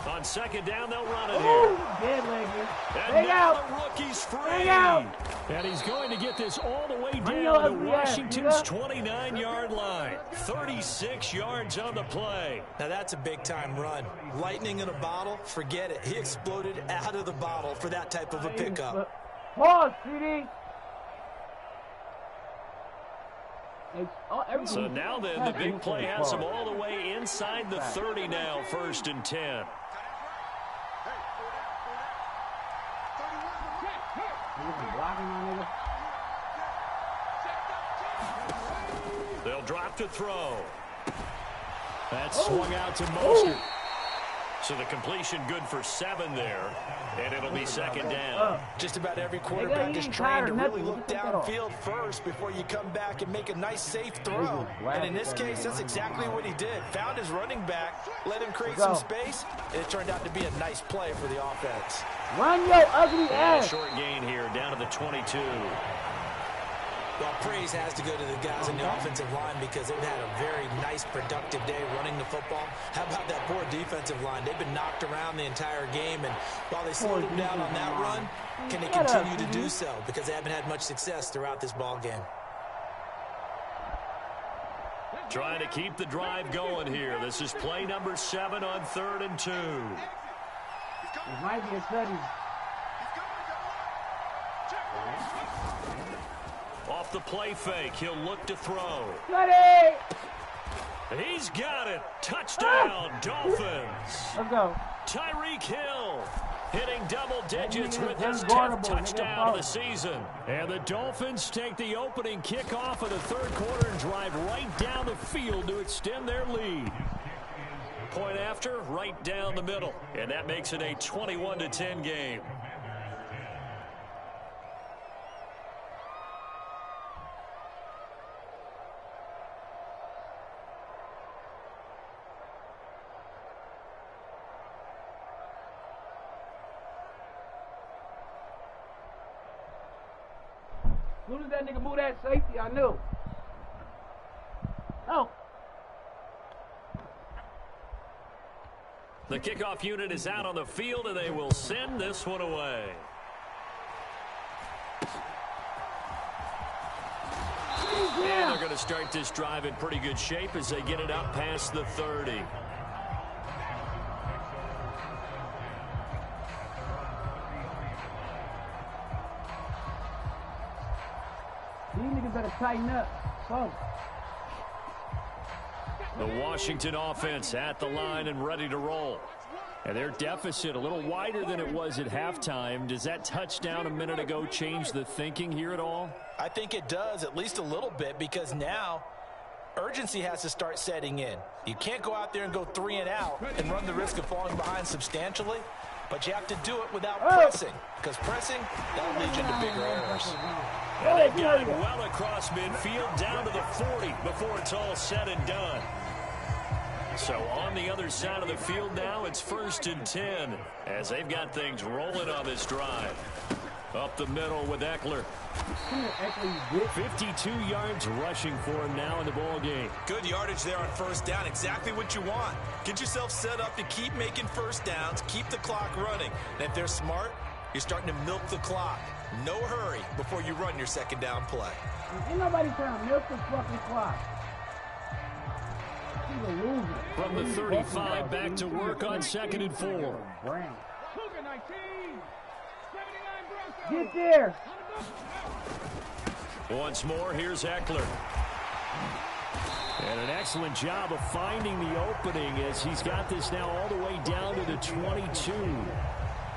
F: On second down, they'll run it here. And now the rookie's free. And he's going to get this all the way down to Washington's 29-yard line. 36 yards on the play.
G: Now that's a big-time run. Lightning in a bottle, forget it. He exploded out of the bottle for that type of a pickup.
B: Pause, CD.
F: So now then, the big play has him all the way inside the 30 now, 1st and 10. They'll drop to throw. That swung out to Mostert. So the completion good for 7 there, and it'll be second down.
H: Just about every quarterback is trained to really look downfield first before you come back and make a nice, safe throw. And in this case, that's exactly what he did. Found his running back, let him create some space, and it turned out to be a nice play for the offense.
B: Run your ugly ass.
F: Short gain here, down to the 22.
G: Well, praise has to go to the guys in the offensive line because they've had a very nice, productive day running the football. How about that poor defensive line? They've been knocked around the entire game, and while they slowed them down on that run, can they continue to do so? Because they haven't had much success throughout this ball game.
F: Trying to keep the drive going here. This is play number 7 on 3rd and 2.
B: It might be a study.
F: Off the play fake, he'll look to throw.
B: Ready!
F: He's got it. Touchdown, Dolphins.
B: Let's go.
F: Tyreek Hill hitting double digits with his 10th touchdown of the season. And the Dolphins take the opening kickoff of the third quarter and drive right down the field to extend their lead. Point after, right down the middle. And that makes it a 21-10 game.
B: As soon as that nigga moved that safety, I knew. Oh.
F: The kickoff unit is out on the field, and they will send this one away. And they're going to start this drive in pretty good shape as they get it up past the 30.
B: These niggas better tighten up. Folks.
F: The Washington offense at the line and ready to roll. And their deficit a little wider than it was at halftime. Does that touchdown a minute ago change the thinking here at all?
H: I think it does, at least a little bit, because now urgency has to start setting in. You can't go out there and go 3 and out and run the risk of falling behind substantially, but you have to do it without pressing, because pressing, that'll lead you into bigger errors.
F: And they've got it well across midfield down to the 40 before it's all said and done. So on the other side of the field now, it's 1st and 10 as they've got things rolling on this drive. Up the middle with Eckler. 52 yards rushing for him now in the ball game.
G: Good yardage there on first down. Exactly what you want. Get yourself set up to keep making first downs, keep the clock running. And if they're smart, you're starting to milk the clock. No hurry before you run your second down play.
B: Ain't nobody trying to milk the fucking clock.
F: From the 35 back to work on 2nd and 4.
B: Get there.
F: Once more, here's Eckler. And an excellent job of finding the opening as he's got this now all the way down to the 22.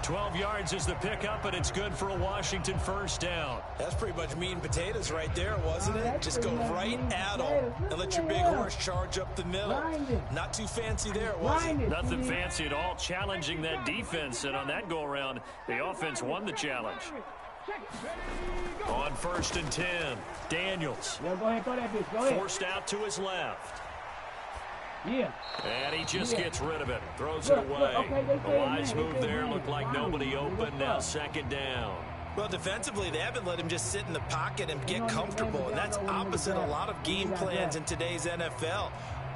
F: 12 yards is the pickup, and it's good for a Washington first down.
G: That's pretty much meat and potatoes right there, wasn't it? Just go right at them and let your big horse charge up the middle. Not too fancy there, was it?
F: Nothing fancy at all, challenging that defense, and on that go-around, the offense won the challenge. On 1st and 10, Daniels.
B: Go ahead, throw that bitch. Go ahead.
F: Forced out to his left.
B: Yeah.
F: And he just gets rid of it. Throws it away. A wise move there. Looked like nobody open. Now 2nd down.
G: Well, defensively, they haven't let him just sit in the pocket and get comfortable, and that's opposite a lot of game plans in today's NFL.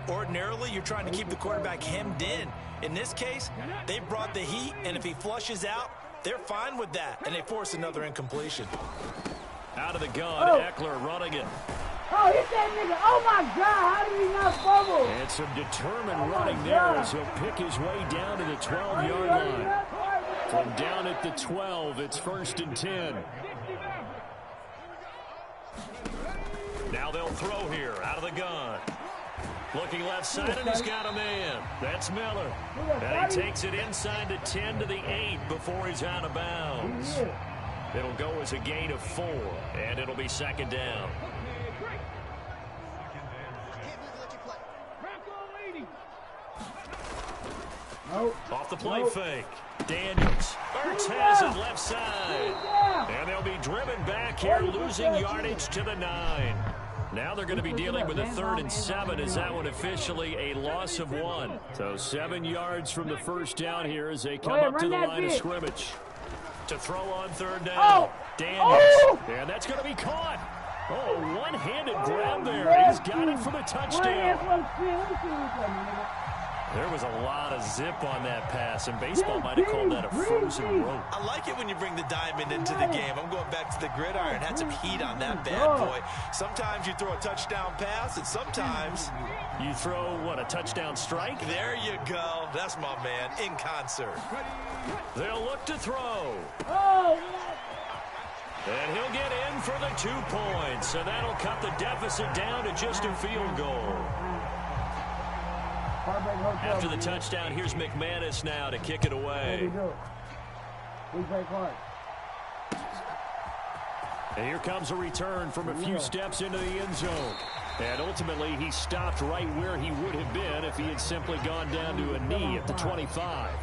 G: Ordinarily, you're trying to keep the quarterback hemmed in. In this case, they brought the heat, and if he flushes out, they're fine with that, and they force another incompletion.
F: Out of the gun, Eckler running it.
B: Oh, hit that nigga. Oh, my God. How did he not fumble?
F: And some determined running there as he'll pick his way down to the 12-yard line. From down at the 12, it's 1st and 10. Now they'll throw here out of the gun. Looking left side, and he's got a man. That's Miller. And he takes it inside the 10 to the 8 before he's out of bounds. It'll go as a gain of 4, and it'll be 2nd down. Off the play fake. Daniels. Burks has it left side. And they'll be driven back here, losing yardage to the 9. Now they're going to be dealing with a 3rd and 7 as that one officially a loss of 1. So 7 yards from the first down here as they come up to the line of scrimmage. To throw on 3rd down. Daniels. And that's going to be caught. Oh, one-handed grab there. He's got it for the touchdown. There was a lot of zip on that pass, and baseball might have called that a frozen rope.
G: I like it when you bring the diamond into the game. I'm going back to the gridiron. Had some heat on that bad boy. Sometimes you throw a touchdown pass, and sometimes
F: you throw, what, a touchdown strike?
G: There you go. That's my man, in concert.
F: They'll look to throw. And he'll get in for the 2 points, and that'll cut the deficit down to just a field goal. After the touchdown, here's McManus now to kick it away. And here comes a return from a few steps into the end zone. And ultimately, he stopped right where he would have been if he had simply gone down to a knee at the 25.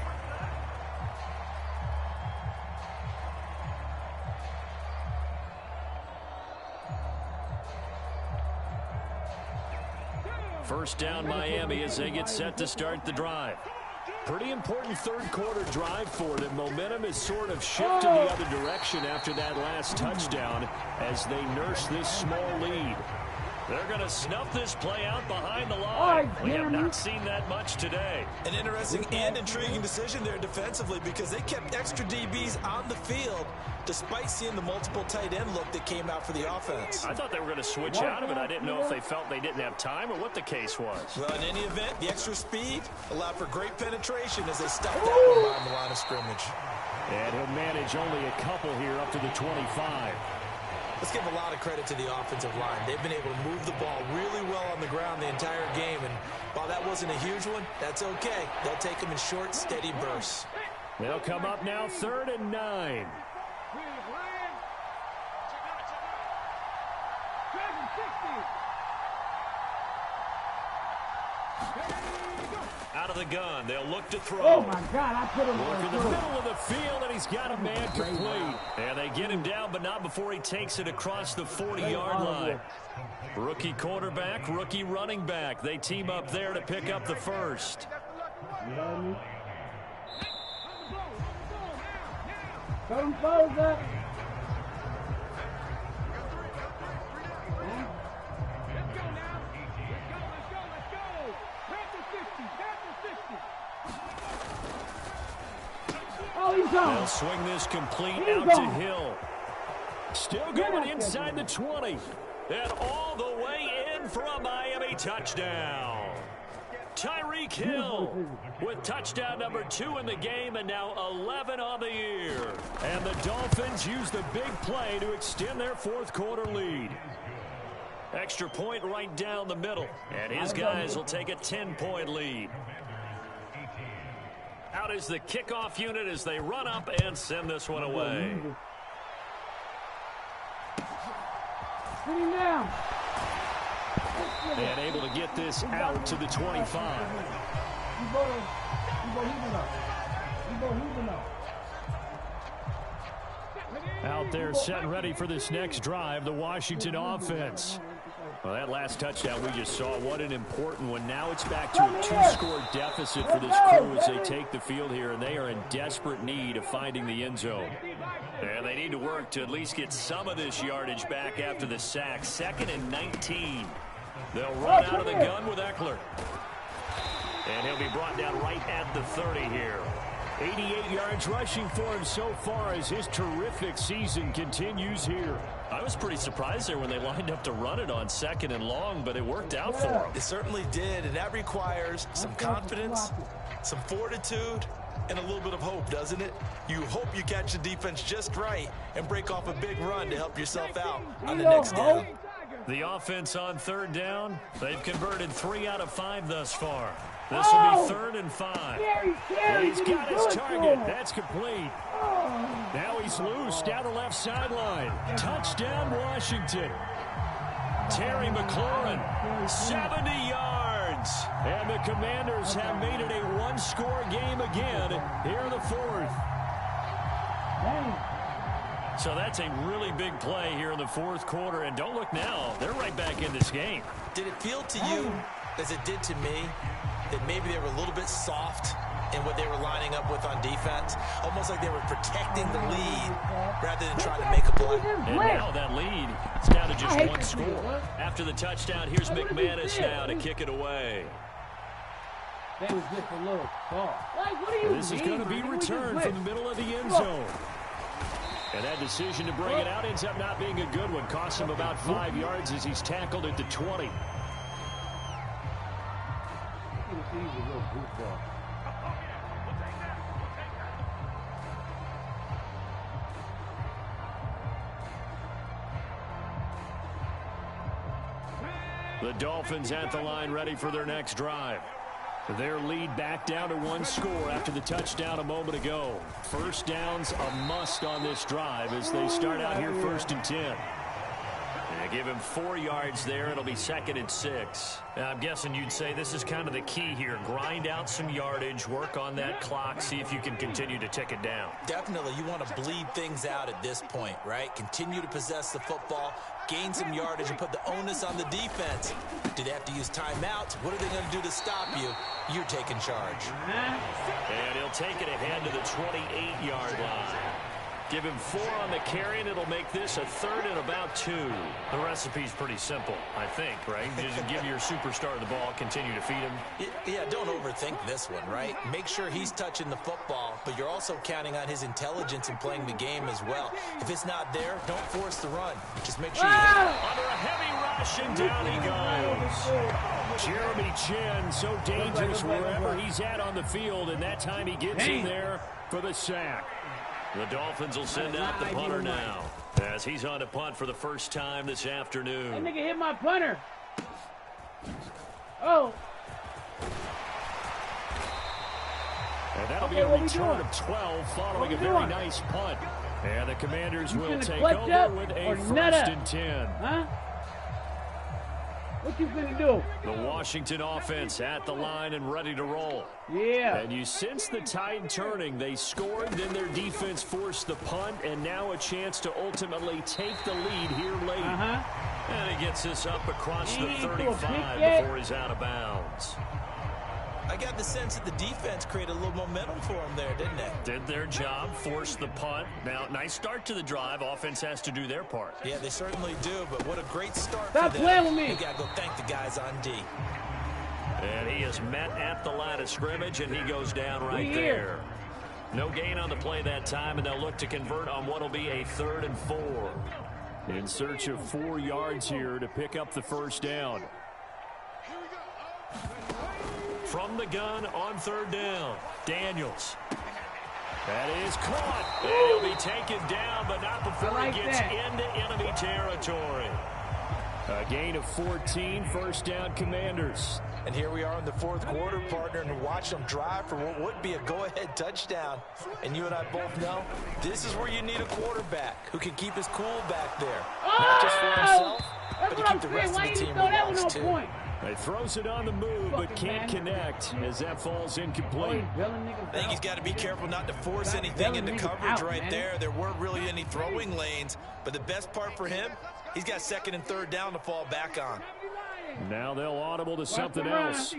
F: First down, Miami, as they get set to start the drive. Pretty important 3rd quarter drive for them. Momentum has sort of shifted the other direction after that last touchdown as they nurse this small lead. They're going to snuff this play out behind the line. We have not seen that much today.
G: An interesting and intriguing decision there defensively because they kept extra DBs on the field despite seeing the multiple tight end look that came out for the offense.
F: I thought they were going to switch out of it. I didn't know if they felt they didn't have time or what the case was.
G: Well, in any event, the extra speed allowed for great penetration as they stopped that one behind the line of scrimmage.
F: And he'll manage only a couple here up to the 25.
G: Let's give a lot of credit to the offensive line. They've been able to move the ball really well on the ground the entire game, and while that wasn't a huge one, that's okay. They'll take them in short, steady bursts.
F: They'll come up now 3rd and 9. Out of the gun, they'll look to throw.
B: Oh, my God, I put him
F: Look in the middle of the field, and he's got a man complete. And they get him down, but not before he takes it across the 40-yard line. Rookie quarterback, rookie running back. They team up there to pick up the first.
B: Come close up.
F: They'll swing this complete out to Hill. Still going inside the 20. And all the way in for a Miami touchdown. Tyreek Hill with touchdown number 2 in the game and now 11 on the year. And the Dolphins use the big play to extend their 4th quarter lead. Extra point right down the middle. And his guys will take a 10-point lead. Out is the kickoff unit as they run up and send this one away.
B: Put him down.
F: And able to get this out to the 25. Out there set and ready for this next drive, the Washington offense. Well, that last touchdown we just saw, what an important one. Now it's back to a two-score deficit for this crew as they take the field here, and they are in desperate need of finding the end zone. And they need to work to at least get some of this yardage back after the sack. 2nd and 19. They'll run out of the gun with Eckler. And he'll be brought down right at the 30 here. 88 yards rushing for him so far as his terrific season continues here. I was pretty surprised there when they lined up to run it on 2nd and long, but it worked out for him.
G: It certainly did, and that requires some confidence, some fortitude, and a little bit of hope, doesn't it? You hope you catch the defense just right and break off a big run to help yourself out on the next down.
F: The offense on 3rd down, they've converted 3 out of 5 thus far. This will be 3rd and 5. He's got his target. That's complete. Now he's loose down the left sideline. Touchdown, Washington. Terry McLaurin, 70 yards. And the Commanders have made it a one-score game again here in the 4th. So that's a really big play here in the 4th quarter. And don't look now, they're right back in this game.
G: Did it feel to you, as it did to me, that maybe they were a little bit soft in what they were lining up with on defense? Almost like they were protecting the lead rather than trying to make a play.
F: And now that lead, it's down to just 1 score. After the touchdown, here's McManus now to kick it away.
B: That was just a little soft. Like, what do you
F: This is going to be returned from the middle of the end zone. And that decision to bring it out ends up not being a good one. Costs him about 5 yards as he's tackled at the 20. The Dolphins at the line ready for their next drive. Their lead back down to 1 score after the touchdown a moment ago. First down's a must on this drive as they start out here 1st and 10. And give him 4 yards there. It'll be 2nd and 6. Now, I'm guessing you'd say this is kind of the key here. Grind out some yardage, work on that clock, see if you can continue to tick it down.
G: Definitely. You want to bleed things out at this point, right? Continue to possess the football, gain some yardage, and put the onus on the defense. Do they have to use timeouts? What are they going to do to stop you? You're taking charge.
F: And he'll take it ahead to the 28-yard line. Give him 4 on the carry, and it'll make this a 3rd and about 2. The recipe's pretty simple, I think, right? Just give your superstar the ball, continue to feed him.
G: Yeah, don't overthink this one, right? Make sure he's touching the football, but you're also counting on his intelligence in playing the game as well. If it's not there, don't force the run. Just make sure you
F: under a heavy rush, and down he goes. Jeremy Chin, so dangerous wherever he's at on the field, and that time he gets in there for the sack. The Dolphins will send out the punter now as he's on to punt for the first time this afternoon.
B: That nigga hit my punter. Oh.
F: And that'll be a return of 12 following a very nice punt. And the Commanders will take over with a 1st and 10.
B: Huh? What you finna do?
F: The Washington offense at the line and ready to roll.
B: Yeah.
F: And you sense the tide turning. They scored, then their defense forced the punt, and now a chance to ultimately take the lead here late. And he gets this up across the 35 before he's out of bounds.
G: I got the sense that the defense created a little momentum for them there, didn't it?
F: Did their job, forced the punt. Now, nice start to the drive. Offense has to do their part.
G: Yeah, they certainly do, but what a great start
B: Stop
G: for them.
B: playing with me.
G: You got to go thank the guys on D.
F: And he is met at the line of scrimmage, and he goes down right there. No gain on the play that time, and they'll look to convert on what will be a 3rd and 4. In search of 4 yards here to pick up the first down. From the gun on 3rd down, Daniels. That is caught. And he'll be taken down, but not before he gets into enemy territory. A gain of 14, first down Commanders.
H: And here we are in the fourth quarter, partner, and watch them drive for what would be a go-ahead touchdown. And you and I both know this is where you need a quarterback who can keep his cool back there. Not just for himself, but to keep the rest of the team relaxed, too.
F: He throws it on the move, but can't connect as that falls incomplete.
H: I think he's got to be careful not to force anything into coverage right there. There weren't really any throwing lanes, but the best part for him, he's got second and third down to fall back on.
F: Now they'll audible to something else.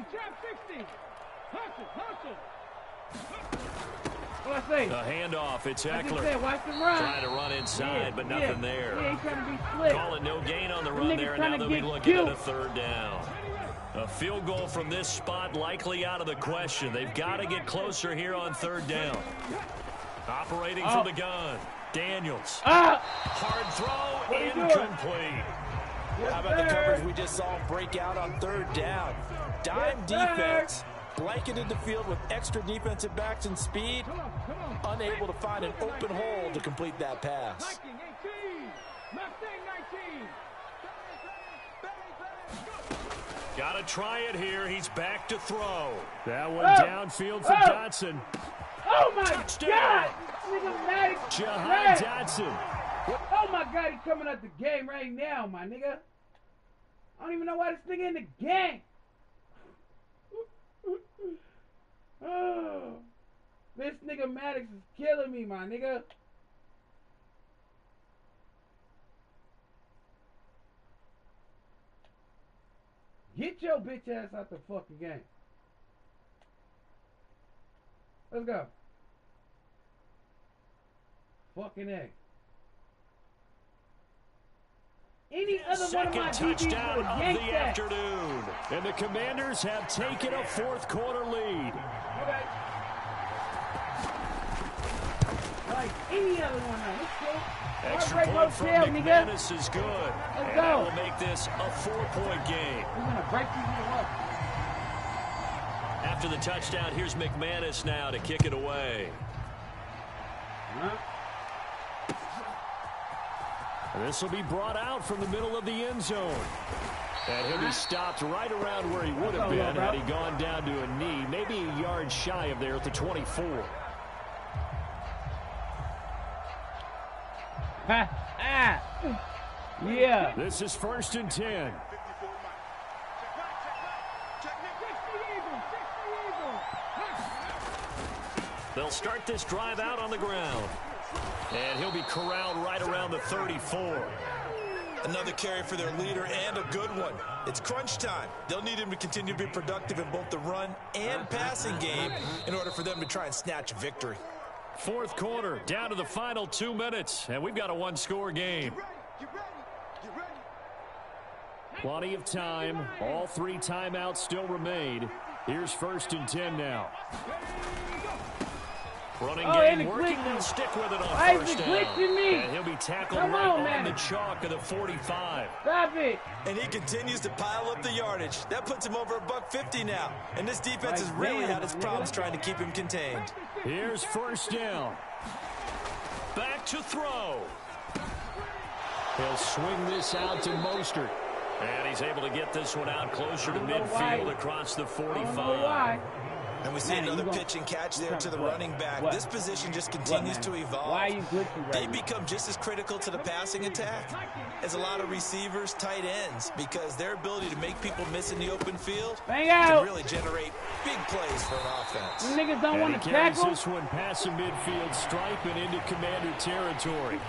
B: What I say?
F: The handoff, it's Eckler.
B: Trying
F: to run inside, but nothing there.
B: Yeah, he's trying to be slick.
F: Call it no gain on the run there, and now they'll be looking at a third down. A field goal from this spot likely out of the question. They've got to get closer here on third down. Operating from the gun. Daniels. Hard throw, incomplete.
H: How about the coverage we just saw break out on third down? Dime defense, blanketed the field with extra defensive backs and speed, unable to find an open hole to complete that pass.
F: Got to try it here. He's back to throw. That one downfield for Dotson.
B: Oh, my
F: Touchdown.
B: God. Nigga, Maddox.
F: Jahan Dotson.
B: Oh, my God. He's coming out the game right now, my nigga. I don't even know why this nigga in the game. Oh, this nigga Maddox is killing me, my nigga. Get your bitch ass out the fucking game. Let's go. Fucking A. Any other one of my
F: touchdown of
B: yank
F: the
B: that.
F: afternoon. And the Commanders have taken a fourth quarter lead.
B: Okay. Like any other one now. Let's go.
F: Extra point from McManus is good.
B: Let's
F: and
B: go.
F: that will make this a 4-point game.
B: We're going to break these niggas up.
F: After the touchdown, here's McManus now to kick it away. And this will be brought out from the middle of the end zone. And he'll be stopped right around where he would have been had he gone down to a knee, maybe a yard shy of there at the 24.
B: Yeah.
F: This is 1st and 10. They'll start this drive out on the ground. And he'll be corralled right around the 34.
H: Another carry for their leader and a good one. It's crunch time. They'll need him to continue to be productive in both the run and passing game in order for them to try and snatch a victory.
F: Fourth quarter, down to the final 2 minutes, and we've got a one-score game. Plenty of time. All 3 timeouts still remain. Here's 1st and 10 now. Running game working. They'll stick with it on first down. And he'll be tackled on the chalk of the 45.
B: Stop it.
H: And he continues to pile up the yardage. That puts him over $150 now. And this defense has really had its problems trying to keep him contained.
F: Here's first down. Back to throw. He'll swing this out to Mostert. And he's able to get this one out closer to midfield across the 45.
H: And we see another pitch and catch there to the running back. This position just continues to evolve. They become just as critical to the passing attack as a lot of receivers, tight ends, because their ability to make people miss in the open field can really generate big plays for an offense.
B: Niggas don't want to tackle.
F: This one past the midfield stripe and into Commander territory.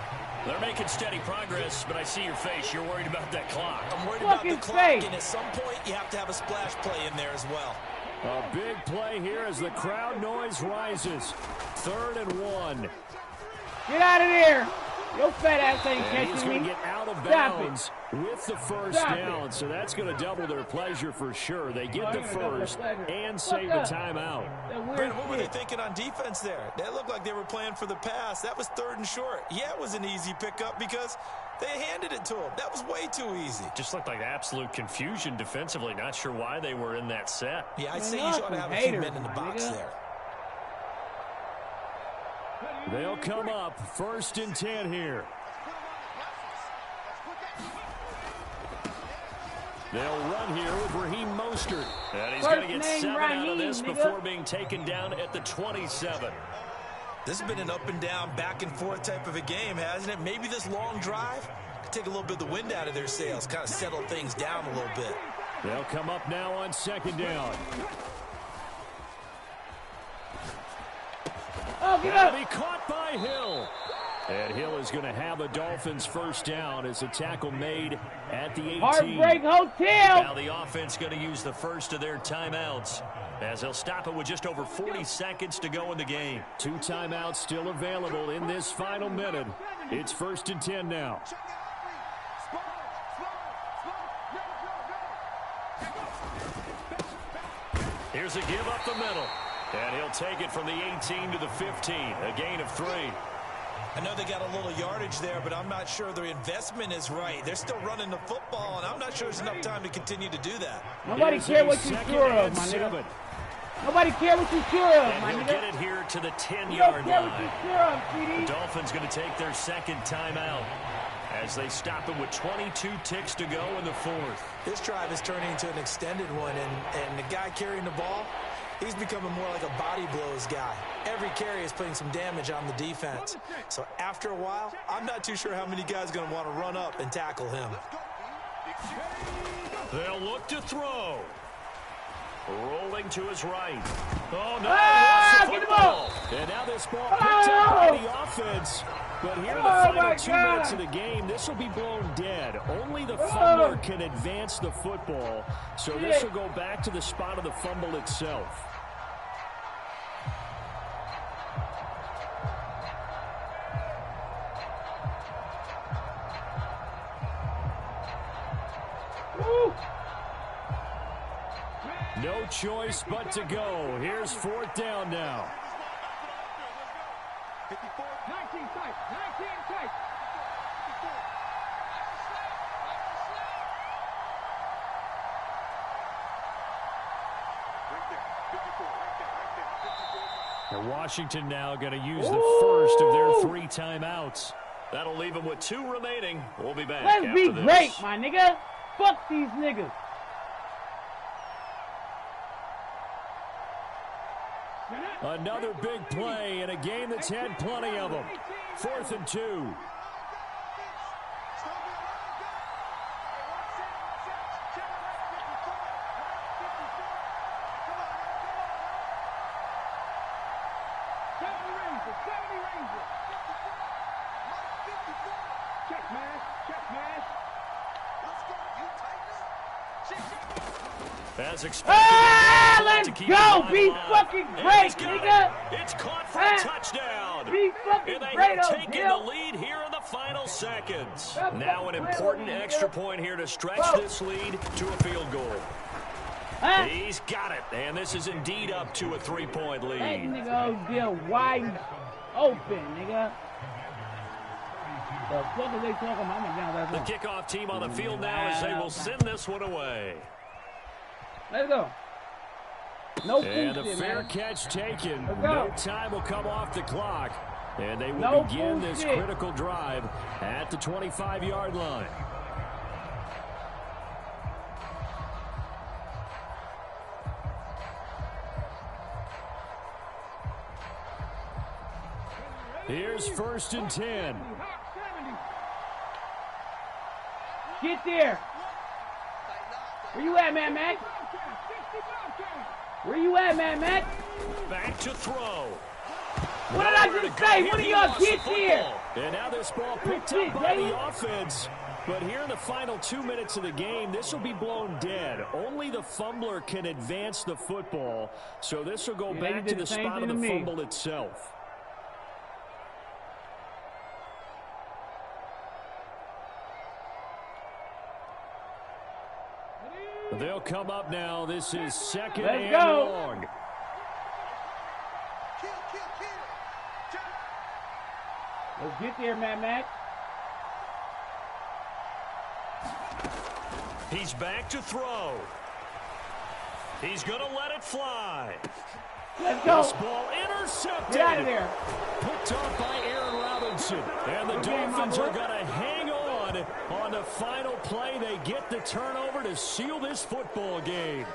F: They're making steady progress, but I see your face. You're worried about that clock.
H: I'm worried about the clock, and at some point you have to have a splash play in there as well.
F: A big play here as the crowd noise rises. 3rd and 1.
B: Get out of there. Your fat ass ain't catching me.
F: He's going to get out of bounds with the first down, so that's going to double their pleasure for sure. They get the first and save the timeout.
H: Brandon, what were they thinking on defense there? They looked like they were playing for the pass. That was 3rd and short. Yeah, it was an easy pickup because they handed it to him. That was way too easy.
F: Just looked like absolute confusion defensively. Not sure why they were in that set.
H: Yeah, I'd say you should have a few men in the box there.
F: They'll come up 1st and 10 here. They'll run here with Raheem Mostert. And he's going to get 7 out of this before being taken down at the 27.
G: This has been an up and down, back and forth type of a game, hasn't it? Maybe this long drive could take a little bit of the wind out of their sails, kind of settle things down a little bit.
F: They'll come up now on 2nd down.
B: Oh, get up!
F: Be caught by Hill. And Hill is going to have a Dolphins first down as a tackle made at the 18.
B: Heartbreak Hotel.
F: Now the offense going to use the first of their timeouts as they'll stop it with just over 40 seconds to go in the game. 2 timeouts still available in this final minute. It's 1st and 10 now. Here's a give up the middle. And he'll take it from the 18 to the 15. A gain of 3.
G: I know they got a little yardage there, but I'm not sure their investment is right. They're still running the football, and I'm not sure there's enough time to continue to do that.
B: Nobody cares what you're sure of, my nigga. Nobody cares what you're sure of, my nigga.
F: Get it here to the 10-yard line.
B: Sure of, CD.
F: The Dolphins going to take their 2nd timeout as they stop it with 22 ticks to go in the 4th.
G: This drive is turning into an extended one, and the guy carrying the ball, he's becoming more like a body blows guy. Every carry is putting some damage on the defense. So after a while, I'm not too sure how many guys are going to want to run up and tackle him.
F: They'll look to throw. Rolling to his right. Oh, no.
B: Get the ball.
F: And now this ball picked up by the offense. But here in the final 2 minutes of the game, this will be blown dead. Only the fumbler can advance the football. So this will go back to the spot of the fumble itself. No choice but to go. Here's 4th down now.
E: 19 tight. 19 tight.
F: And Washington now going to use the first of their 3 timeouts. That'll leave them with 2 remaining. We'll be back
B: Let's
F: after
B: be
F: this.
B: great, my nigga. Fuck these niggas.
F: Another big play in a game that's had plenty of them. 4th and 2. As expected,
B: let's go! Be fucking great, nigga!
F: It's caught for a touchdown!
B: Be fucking
F: and they
B: great,
F: have taken the lead here in the final seconds. Now an important extra point here to stretch this lead to a field goal. He's got it, and this is indeed up to a 3-point lead.
B: That nigga deal wide open, nigga. The fuck are they talking about?
F: The kickoff team on the field now as they will send this one away.
B: Let's go. No
F: and a fair catch taken. No time will come off the clock. And they will begin this critical drive at the 25-yard line. Here's 1st and 10.
B: Get there. Where you at, man, Mac? Where you at, man, Mac?
F: Back to throw.
B: What did I just say? What do y'all get here?
F: And now this ball picked up by the offense. But here in the final 2 minutes of the game, this will be blown dead. Only the fumbler can advance the football. So this will go back to the spot of the fumble itself. They'll come up now. This is 2nd and long.
B: Let's get there, Mac.
F: He's back to throw. He's going to let it fly.
B: Let's go.
F: This ball intercepted.
B: Get out of there.
F: Picked off by Aaron Robinson. And the Dolphins are going to hang on one. On the final play, they get the turnover to seal this football game.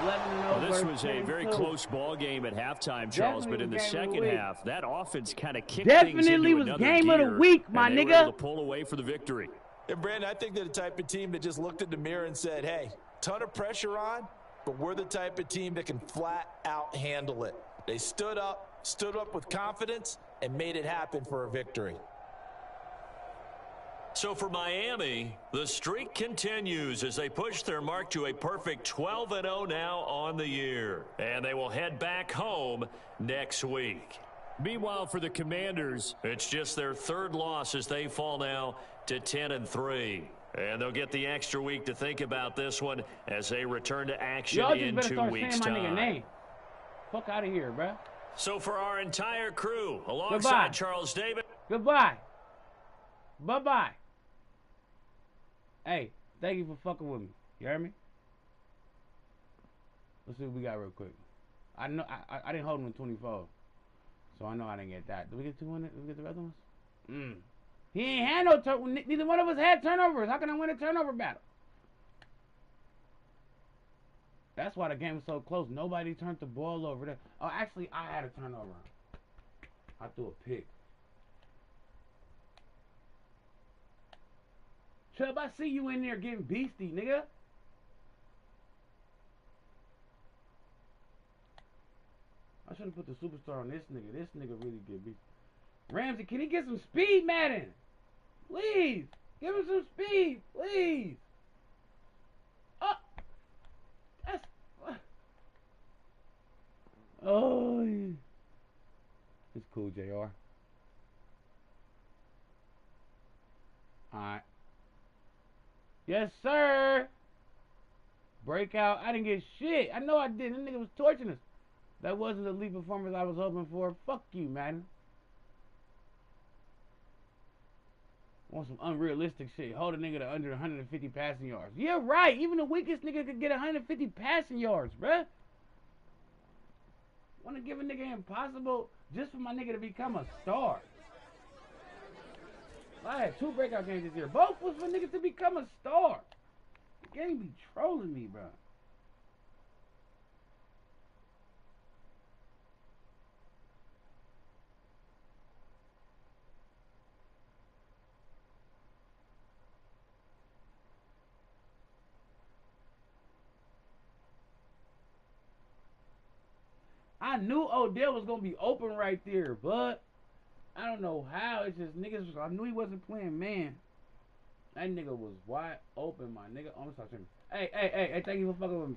B: 11-0
F: Well, this was a
B: 10-2.
F: very close ball game at halftime, Charles,
B: Definitely
F: but in the
B: was game of the
F: second
B: week.
F: half, that offense kind of kicked
B: Definitely
F: things into
B: was
F: another
B: game of the
F: gear,
B: week, my
F: and they were
B: nigga.
F: able to pull away for the victory.
G: And Brandon, I think they're the type of team that just looked in the mirror and said, hey, ton of pressure on, but we're the type of team that can flat out handle it. They stood up with confidence, and made it happen for a victory.
F: So for Miami, the streak continues as they push their mark to a perfect 12-0 now on the year. And they will head back home next week. Meanwhile, for the Commanders, it's just their third loss as they fall now to 10-3. And they'll get the extra week to think about this one as they return to action
B: Y'all just
F: in
B: better
F: 2
B: start
F: weeks'
B: saying my nigga
F: time.
B: name. Fuck out of here, bruh.
F: So for our entire crew, alongside
B: Goodbye.
F: Charles David.
B: Goodbye. Bye-bye. Hey, thank you for fucking with me. You heard me? Let's see what we got real quick. I know I didn't hold him in 24. So I know I didn't get that. Did we get 200? Did we get the other ones? He ain't had no turn. Neither one of us had turnovers. How can I win a turnover battle? That's why the game was so close. Nobody turned the ball over there. Oh, actually, I had a turnover. I threw a pick. Chubb, I see you in there getting beastie, nigga. I should have put the superstar on this nigga. This nigga really get beastie. Ramsey, can he get some speed, Madden? Please. Give him some speed, please. Oh. That's... Oh. It's cool, JR. Alright. Yes, sir. Breakout. I didn't get shit. I know I didn't. That nigga was torching us. That wasn't the elite performance I was hoping for. Fuck you, man. Want some unrealistic shit. Hold a nigga to under 150 passing yards. Yeah, right. Even the weakest nigga could get 150 passing yards, bruh. Want to give a nigga impossible just for my nigga to become a star. I had 2 breakout games this year. Both was for niggas to become a star. The game be trolling me, bro. I knew Odell was going to be open right there, but I don't know how. It's just niggas. I knew he wasn't playing man. That nigga was wide open, my nigga. Oh, I'm sorry. Hey, thank you for fucking with me.